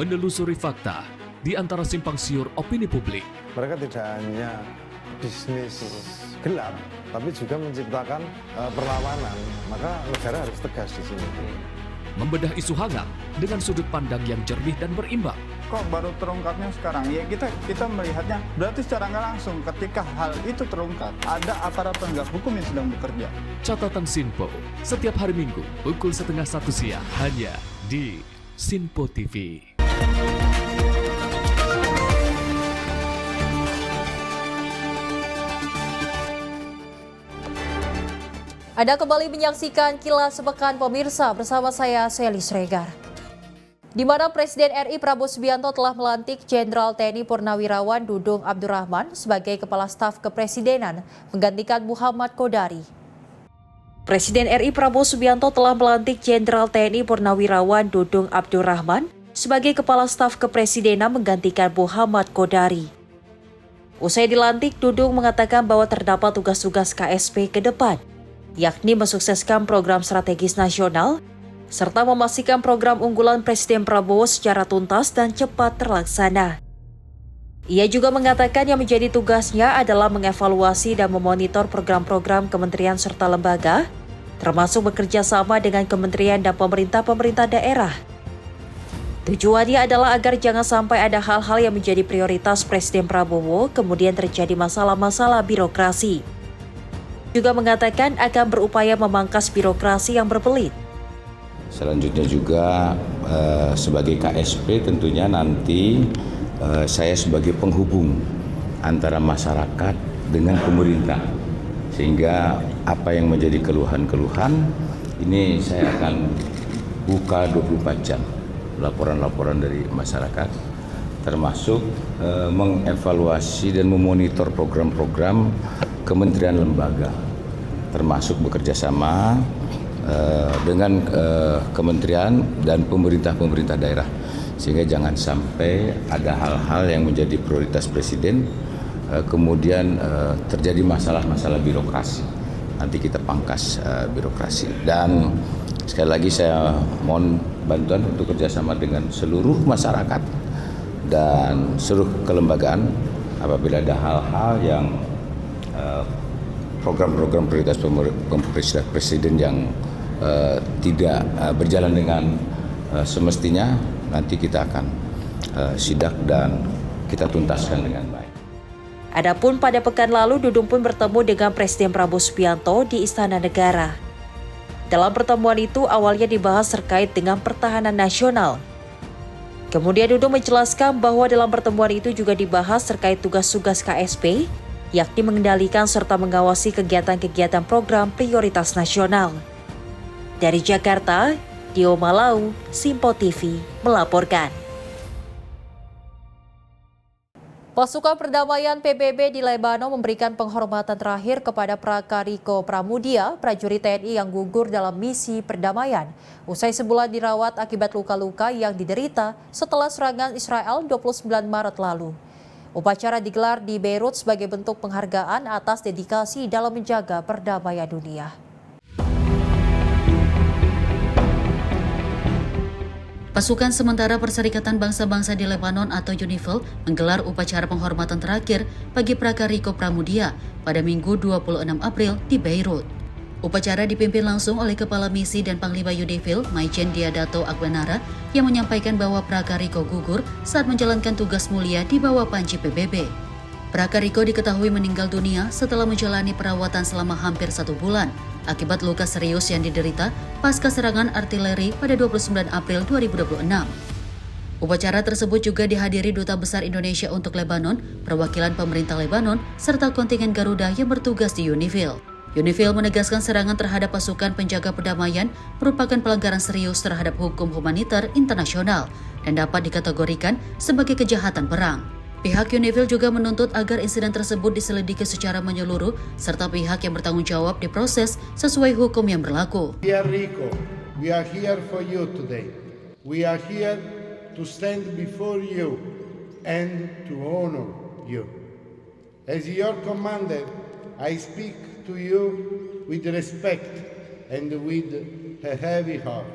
menelusuri fakta di antara simpang siur opini publik. Mereka tidak hanya bisnis gelap, tapi juga menciptakan perlawanan. Maka negara harus tegas di sini. Membedah isu hangat dengan sudut pandang yang jernih dan berimbang. Kok baru terungkapnya sekarang? Ya kita melihatnya berarti secara nggak langsung ketika hal itu terungkap ada aparat penegak hukum yang sedang bekerja. Catatan Sinpo setiap hari Minggu pukul 12:30 siang hanya di Sinpo TV. Anda kembali menyaksikan Kilas Sepekan pemirsa bersama saya Sely Sregar. Di mana Presiden RI Prabowo Subianto telah melantik Jenderal TNI Purnawirawan Dudung Abdurrahman sebagai Kepala Staf Kepresidenan menggantikan Muhammad Kodari. Presiden RI Prabowo Subianto telah melantik Jenderal TNI Purnawirawan Dudung Abdurrahman sebagai Kepala Staf Kepresidenan menggantikan Muhammad Kodari. Usai dilantik, Dudung mengatakan bahwa terdapat tugas-tugas KSP ke depan, yakni mensukseskan program strategis nasional, serta memastikan program unggulan Presiden Prabowo secara tuntas dan cepat terlaksana. Ia juga mengatakan yang menjadi tugasnya adalah mengevaluasi dan memonitor program-program kementerian serta lembaga, termasuk bekerja sama dengan kementerian dan pemerintah daerah. Tujuannya adalah agar jangan sampai ada hal-hal yang menjadi prioritas Presiden Prabowo kemudian terjadi masalah-masalah birokrasi. Juga mengatakan akan berupaya memangkas birokrasi yang berbelit. Selanjutnya juga sebagai KSP tentunya nanti saya sebagai penghubung antara masyarakat dengan pemerintah. Sehingga apa yang menjadi keluhan-keluhan ini saya akan buka 24 jam laporan-laporan dari masyarakat, termasuk mengevaluasi dan memonitor program-program kementerian lembaga, termasuk bekerja sama dengan kementerian dan pemerintah daerah, sehingga jangan sampai ada hal-hal yang menjadi prioritas Presiden kemudian terjadi masalah-masalah birokrasi. Nanti kita pangkas birokrasi. Dan sekali lagi saya mohon bantuan untuk kerjasama dengan seluruh masyarakat dan seluruh kelembagaan apabila ada hal-hal yang program-program prioritas Presiden yang tidak berjalan dengan semestinya, nanti kita akan sidak dan kita tuntaskan dengan baik. Adapun pada pekan lalu, Dudung pun bertemu dengan Presiden Prabowo Subianto di Istana Negara. Dalam pertemuan itu awalnya dibahas terkait dengan pertahanan nasional. Kemudian Dudung menjelaskan bahwa dalam pertemuan itu juga dibahas terkait tugas-tugas KSP, yakni mengendalikan serta mengawasi kegiatan-kegiatan program prioritas nasional. Dari Jakarta, Dio Malau, Simpo TV melaporkan. Pasukan Perdamaian PBB di Lebanon memberikan penghormatan terakhir kepada Prakariko Pramudia, prajurit TNI yang gugur dalam misi perdamaian. Usai sebulan dirawat akibat luka-luka yang diderita setelah serangan Israel 29 Maret lalu. Upacara digelar di Beirut sebagai bentuk penghargaan atas dedikasi dalam menjaga perdamaian dunia. Pasukan Sementara Perserikatan Bangsa-Bangsa di Lebanon atau UNIFIL menggelar upacara penghormatan terakhir bagi Prakariko Pramudia pada Minggu 26 April di Beirut. Upacara dipimpin langsung oleh Kepala Misi dan Panglima UNIFIL, Maijen Diadato Akbenara, yang menyampaikan bahwa Prakariko gugur saat menjalankan tugas mulia di bawah panji PBB. Prakariko diketahui meninggal dunia setelah menjalani perawatan selama hampir 1 bulan akibat luka serius yang diderita pasca serangan artileri pada 29 April 2026. Upacara tersebut juga dihadiri Duta Besar Indonesia untuk Lebanon, perwakilan pemerintah Lebanon, serta kontingen Garuda yang bertugas di UNIFIL. UNIFIL menegaskan serangan terhadap pasukan penjaga perdamaian merupakan pelanggaran serius terhadap hukum humaniter internasional dan dapat dikategorikan sebagai kejahatan perang. Pihak UNIFIL juga menuntut agar insiden tersebut diselidiki secara menyeluruh serta pihak yang bertanggung jawab diproses sesuai hukum yang berlaku. Dear Rico, we are here for you today. We are here to stand before you and to honor you. As your commander, I speak to you with respect and with a heavy heart.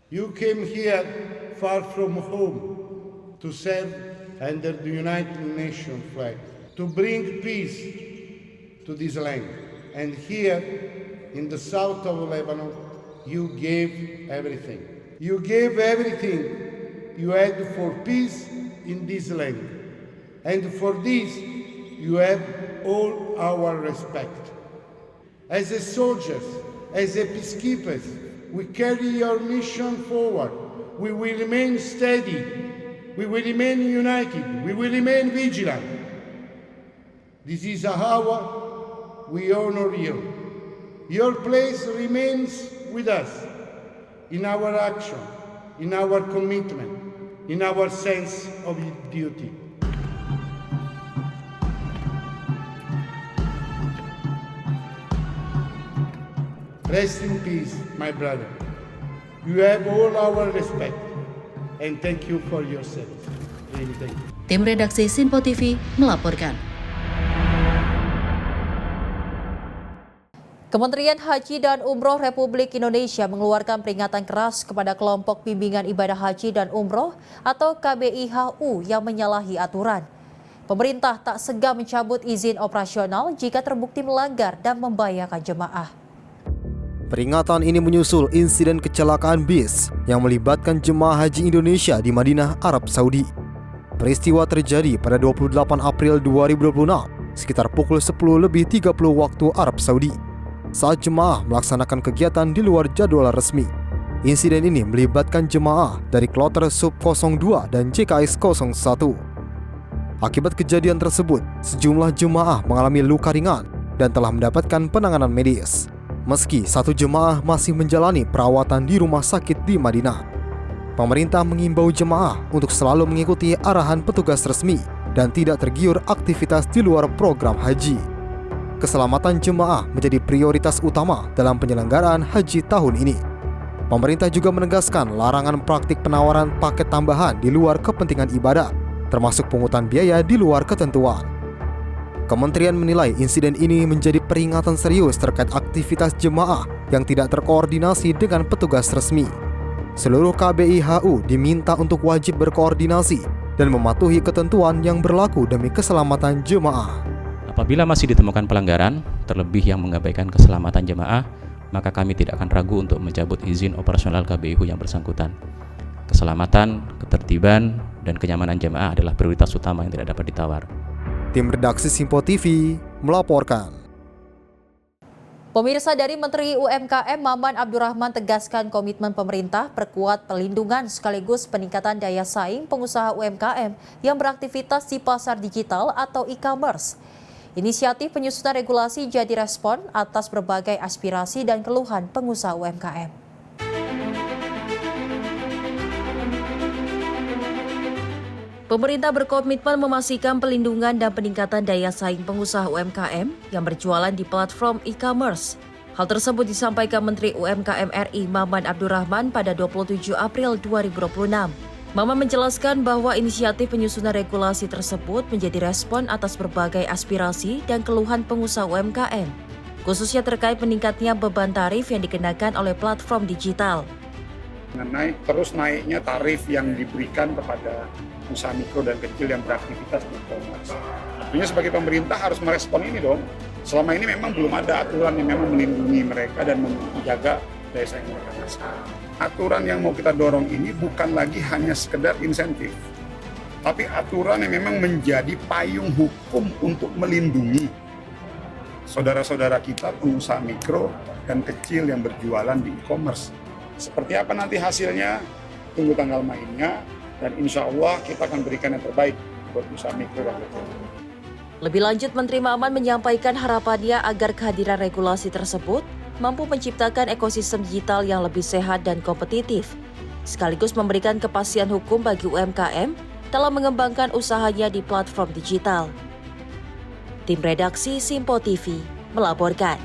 You came here far from home to serve under the United Nations flag, to bring peace to this land. And here, in the south of Lebanon, you gave everything. You gave everything you had for peace in this land. And for this, you have all our respect. As a soldiers, as a peacekeepers, we carry your mission forward. We will remain steady. We will remain united. We will remain vigilant. This is a hour we honor you. Your place remains with us in our action, in our commitment, in our sense of duty. Rest in peace, my brother. You have all our respect, and thank you for your service. Really, thank you. Tim redaksi Simpo TV melaporkan. Kementerian Haji dan Umroh Republik Indonesia mengeluarkan peringatan keras kepada kelompok bimbingan ibadah haji dan umroh atau KBIHU yang menyalahi aturan. Pemerintah tak segan mencabut izin operasional jika terbukti melanggar dan membahayakan jemaah. Peringatan ini menyusul insiden kecelakaan bis yang melibatkan jemaah haji Indonesia di Madinah, Arab Saudi. Peristiwa terjadi pada 28 April 2026 sekitar pukul 10:30 waktu Arab Saudi saat jemaah melaksanakan kegiatan di luar jadwal resmi. Insiden ini melibatkan jemaah dari Kloter Sub 02 dan JKS 01. Akibat kejadian tersebut, sejumlah jemaah mengalami luka ringan dan telah mendapatkan penanganan medis. Meski satu jemaah masih menjalani perawatan di rumah sakit di Madinah. Pemerintah mengimbau jemaah untuk selalu mengikuti arahan petugas resmi dan tidak tergiur aktivitas di luar program haji. Keselamatan jemaah menjadi prioritas utama dalam penyelenggaraan haji tahun ini. Pemerintah juga menegaskan larangan praktik penawaran paket tambahan di luar kepentingan ibadah, termasuk pungutan biaya di luar ketentuan. Kementerian menilai insiden ini menjadi peringatan serius terkait aktivitas jemaah yang tidak terkoordinasi dengan petugas resmi. Seluruh KBIHU diminta untuk wajib berkoordinasi dan mematuhi ketentuan yang berlaku demi keselamatan jemaah. Apabila masih ditemukan pelanggaran, terlebih yang mengabaikan keselamatan jemaah, maka kami tidak akan ragu untuk mencabut izin operasional KBIHU yang bersangkutan. Keselamatan, ketertiban, dan kenyamanan jemaah adalah prioritas utama yang tidak dapat ditawar. Tim redaksi Simpo TV melaporkan. Pemirsa, dari Menteri UMKM Maman Abdurrahman tegaskan komitmen pemerintah perkuat pelindungan sekaligus peningkatan daya saing pengusaha UMKM yang beraktivitas di pasar digital atau e-commerce. Inisiatif penyusunan regulasi jadi respon atas berbagai aspirasi dan keluhan pengusaha UMKM. Pemerintah berkomitmen memastikan pelindungan dan peningkatan daya saing pengusaha UMKM yang berjualan di platform e-commerce. Hal tersebut disampaikan Menteri UMKM RI Maman Abdurrahman pada 27 April 2026. Maman menjelaskan bahwa inisiatif penyusunan regulasi tersebut menjadi respon atas berbagai aspirasi dan keluhan pengusaha UMKM, khususnya terkait meningkatnya beban tarif yang dikenakan oleh platform digital. Mengenai terus naiknya tarif yang diberikan kepada usaha mikro dan kecil yang beraktivitas di e-commerce. Tentunya sebagai pemerintah harus merespon ini dong. Selama ini memang belum ada aturan yang memang melindungi mereka dan menjaga daya saing mereka. Aturan yang mau kita dorong ini bukan lagi hanya sekedar insentif, tapi aturan yang memang menjadi payung hukum untuk melindungi saudara-saudara kita pengusaha mikro dan kecil yang berjualan di e-commerce. Seperti apa nanti hasilnya? Tunggu tanggal mainnya. Dan insya Allah kita akan berikan yang terbaik buat usaha mikro dan kecil. Lebih lanjut, Menteri Maman menyampaikan harapannya agar kehadiran regulasi tersebut mampu menciptakan ekosistem digital yang lebih sehat dan kompetitif, sekaligus memberikan kepastian hukum bagi UMKM dalam mengembangkan usahanya di platform digital. Tim redaksi Simpo TV melaporkan.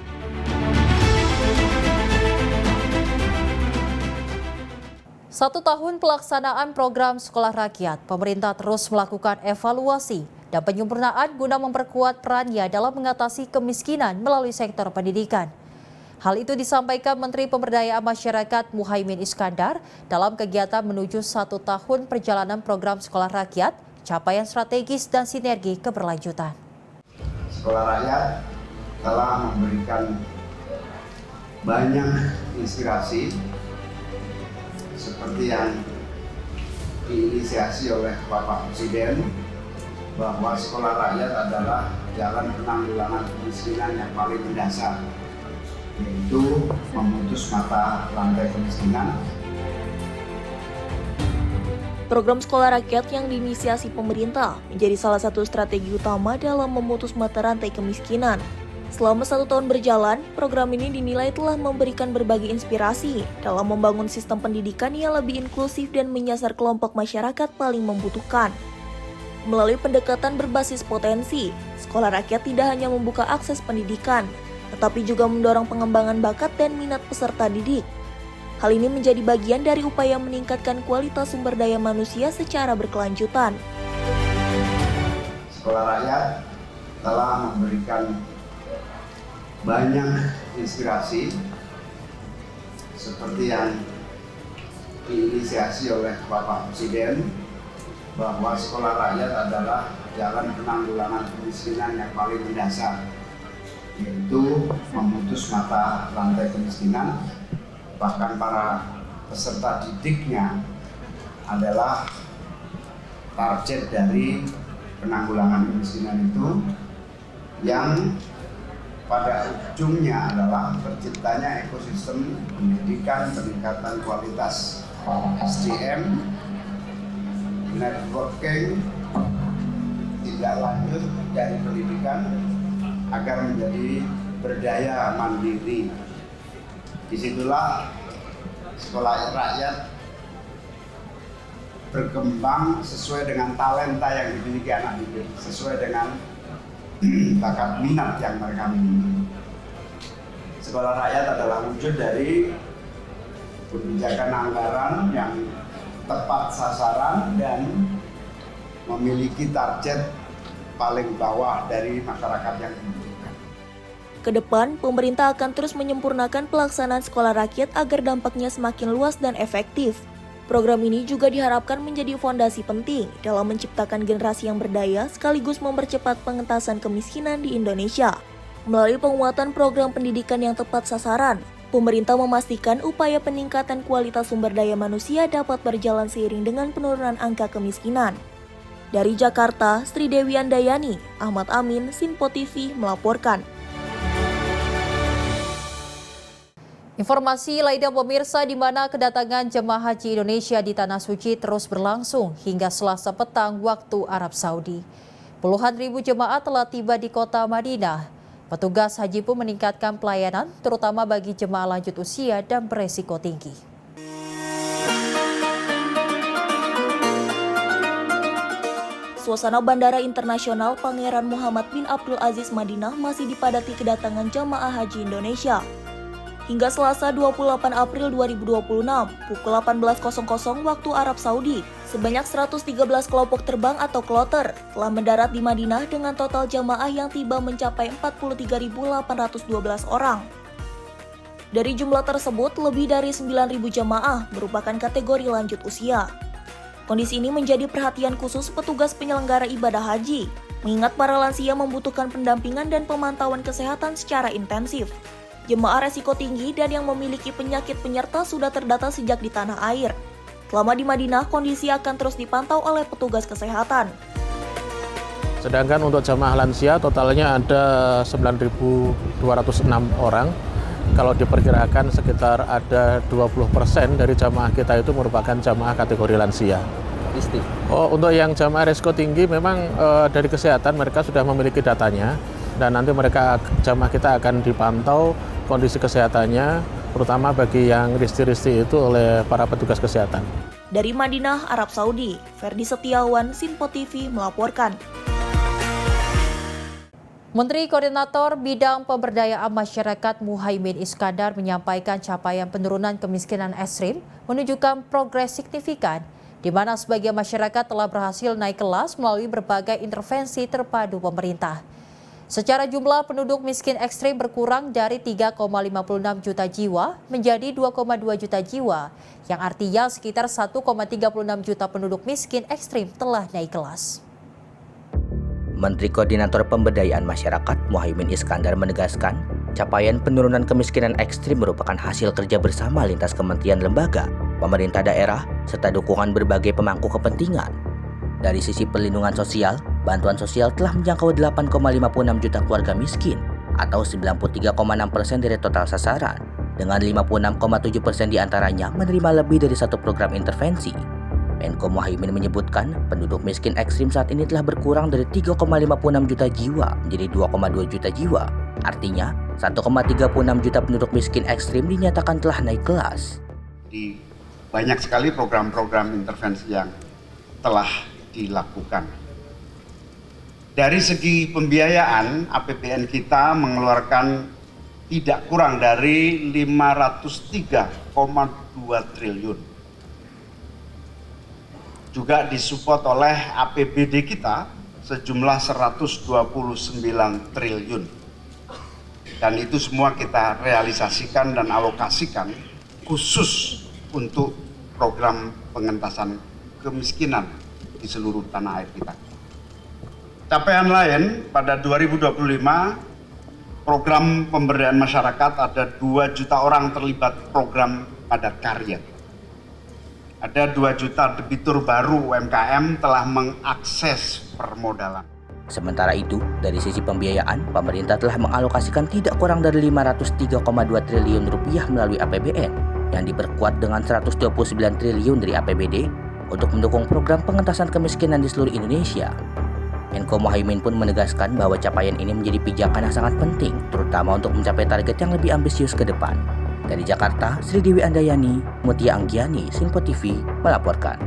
Satu tahun pelaksanaan program Sekolah Rakyat, pemerintah terus melakukan evaluasi dan penyempurnaan guna memperkuat perannya dalam mengatasi kemiskinan melalui sektor pendidikan. Hal itu disampaikan Menteri Pemberdayaan Masyarakat Muhaimin Iskandar dalam kegiatan menuju 1 tahun perjalanan program Sekolah Rakyat, capaian strategis dan sinergi keberlanjutan. Sekolah Rakyat telah memberikan banyak inspirasi seperti yang diinisiasi oleh Bapak Presiden, bahwa sekolah rakyat adalah jalan penanggulangan kemiskinan yang paling mendasar, yaitu memutus mata rantai kemiskinan. Program Sekolah Rakyat yang diinisiasi pemerintah menjadi salah satu strategi utama dalam memutus mata rantai kemiskinan. Selama 1 tahun berjalan, program ini dinilai telah memberikan berbagai inspirasi dalam membangun sistem pendidikan yang lebih inklusif dan menyasar kelompok masyarakat paling membutuhkan. Melalui pendekatan berbasis potensi, Sekolah Rakyat tidak hanya membuka akses pendidikan, tetapi juga mendorong pengembangan bakat dan minat peserta didik. Hal ini menjadi bagian dari upaya meningkatkan kualitas sumber daya manusia secara berkelanjutan. Sekolah Rakyat telah memberikan banyak inspirasi seperti yang diinisiasi oleh Bapak Presiden, bahwa sekolah rakyat adalah jalan penanggulangan kemiskinan yang paling mendasar, yaitu memutus mata rantai kemiskinan. Bahkan para peserta didiknya adalah target dari penanggulangan kemiskinan itu, yang pada ujungnya adalah terciptanya ekosistem pendidikan, peningkatan kualitas SDM, networking, tindak lanjut dari pendidikan agar menjadi berdaya mandiri. Disitulah sekolah rakyat berkembang sesuai dengan talenta yang dimiliki anak didik, sesuai dengan bakat minat yang mereka miliki. Sekolah rakyat adalah wujud dari kebijakan anggaran yang tepat sasaran dan memiliki target paling bawah dari masyarakat yang membutuhkan. Kedepan, pemerintah akan terus menyempurnakan pelaksanaan sekolah rakyat agar dampaknya semakin luas dan efektif. Program ini juga diharapkan menjadi fondasi penting dalam menciptakan generasi yang berdaya sekaligus mempercepat pengentasan kemiskinan di Indonesia. Melalui penguatan program pendidikan yang tepat sasaran, pemerintah memastikan upaya peningkatan kualitas sumber daya manusia dapat berjalan seiring dengan penurunan angka kemiskinan. Dari Jakarta, Sri Dewi Andayani, Ahmad Amin, Sinpo TV melaporkan. Informasi lainnya pemirsa, di mana kedatangan jemaah haji Indonesia di Tanah Suci terus berlangsung hingga Selasa petang waktu Arab Saudi. Puluhan ribu jemaah telah tiba di kota Madinah. Petugas haji pun meningkatkan pelayanan, terutama bagi jemaah lanjut usia dan beresiko tinggi. Suasana Bandara Internasional Pangeran Muhammad bin Abdul Aziz Madinah masih dipadati kedatangan jemaah haji Indonesia. Hingga Selasa 28 April 2026, pukul 18.00 waktu Arab Saudi, sebanyak 113 kelompok terbang atau kloter telah mendarat di Madinah dengan total jamaah yang tiba mencapai 43.812 orang. Dari jumlah tersebut, lebih dari 9.000 jamaah merupakan kategori lanjut usia. Kondisi ini menjadi perhatian khusus petugas penyelenggara ibadah haji, mengingat para lansia membutuhkan pendampingan dan pemantauan kesehatan secara intensif. Jemaah resiko tinggi dan yang memiliki penyakit penyerta sudah terdata sejak di tanah air. Selama di Madinah, kondisi akan terus dipantau oleh petugas kesehatan. Sedangkan untuk jemaah lansia totalnya ada 9.206 orang. Kalau diperkirakan sekitar ada 20% dari jamaah kita itu merupakan jamaah kategori lansia. Untuk yang jamaah resiko tinggi memang dari kesehatan mereka sudah memiliki datanya, dan nanti jamaah kita akan dipantau kondisi kesehatannya, terutama bagi yang risti-risti itu oleh para petugas kesehatan. Dari Madinah, Arab Saudi, Ferdi Setiawan, Sinpo TV melaporkan. Menteri Koordinator Bidang Pemberdayaan Masyarakat Muhaimin Iskandar menyampaikan capaian penurunan kemiskinan ekstrim menunjukkan progres signifikan, di mana sebagian masyarakat telah berhasil naik kelas melalui berbagai intervensi terpadu pemerintah. Secara jumlah penduduk miskin ekstrim berkurang dari 3,56 juta jiwa menjadi 2,2 juta jiwa, yang artinya sekitar 1,36 juta penduduk miskin ekstrim telah naik kelas. Menteri Koordinator Pemberdayaan Masyarakat Muhaimin Iskandar menegaskan, capaian penurunan kemiskinan ekstrim merupakan hasil kerja bersama lintas kementerian lembaga, pemerintah daerah, serta dukungan berbagai pemangku kepentingan. Dari sisi perlindungan sosial, bantuan sosial telah menjangkau 8,56 juta keluarga miskin atau 93,6% dari total sasaran, dengan 56,7% diantaranya menerima lebih dari satu program intervensi. Menko Muhaimin menyebutkan penduduk miskin ekstrim saat ini telah berkurang dari 3,56 juta jiwa menjadi 2,2 juta jiwa. Artinya, 1,36 juta penduduk miskin ekstrim dinyatakan telah naik kelas. Di banyak sekali program-program intervensi yang telah dilakukan. Dari segi pembiayaan, APBN kita mengeluarkan tidak kurang dari 503,2 triliun. Juga disupport oleh APBD kita sejumlah 129 triliun. Dan itu semua kita realisasikan dan alokasikan khusus untuk program pengentasan kemiskinan di seluruh tanah air kita. Capaian lain pada 2025, program pemberdayaan masyarakat ada 2 juta orang terlibat program padat karya. Ada 2 juta debitur baru UMKM telah mengakses permodalan. Sementara itu, dari sisi pembiayaan, pemerintah telah mengalokasikan tidak kurang dari 503,2 triliun rupiah melalui APBN yang diperkuat dengan 129 triliun dari APBD untuk mendukung program pengentasan kemiskinan di seluruh Indonesia. Menko Muhaimin pun menegaskan bahwa capaian ini menjadi pijakan yang sangat penting, terutama untuk mencapai target yang lebih ambisius ke depan. Dari Jakarta, Sri Dewi Andayani, Mutia Anggiani, Sinpo TV melaporkan.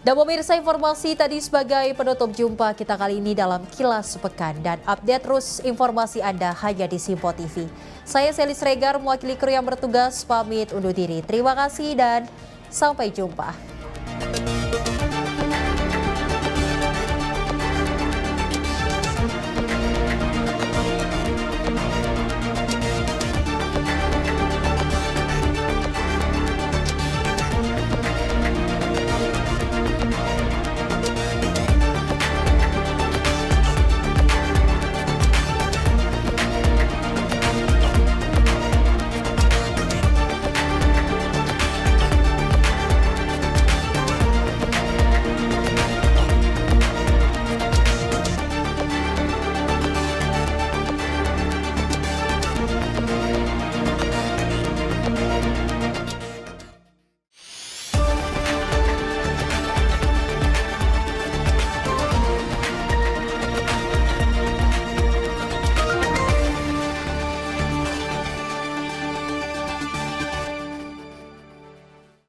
Dan pemirsa, informasi tadi sebagai penutup jumpa kita kali ini dalam Kilas Sepekan, dan update terus informasi Anda hanya di Sinpo TV. Saya Selis Regar, mewakili kru yang bertugas, pamit undur diri. Terima kasih dan sampai jumpa.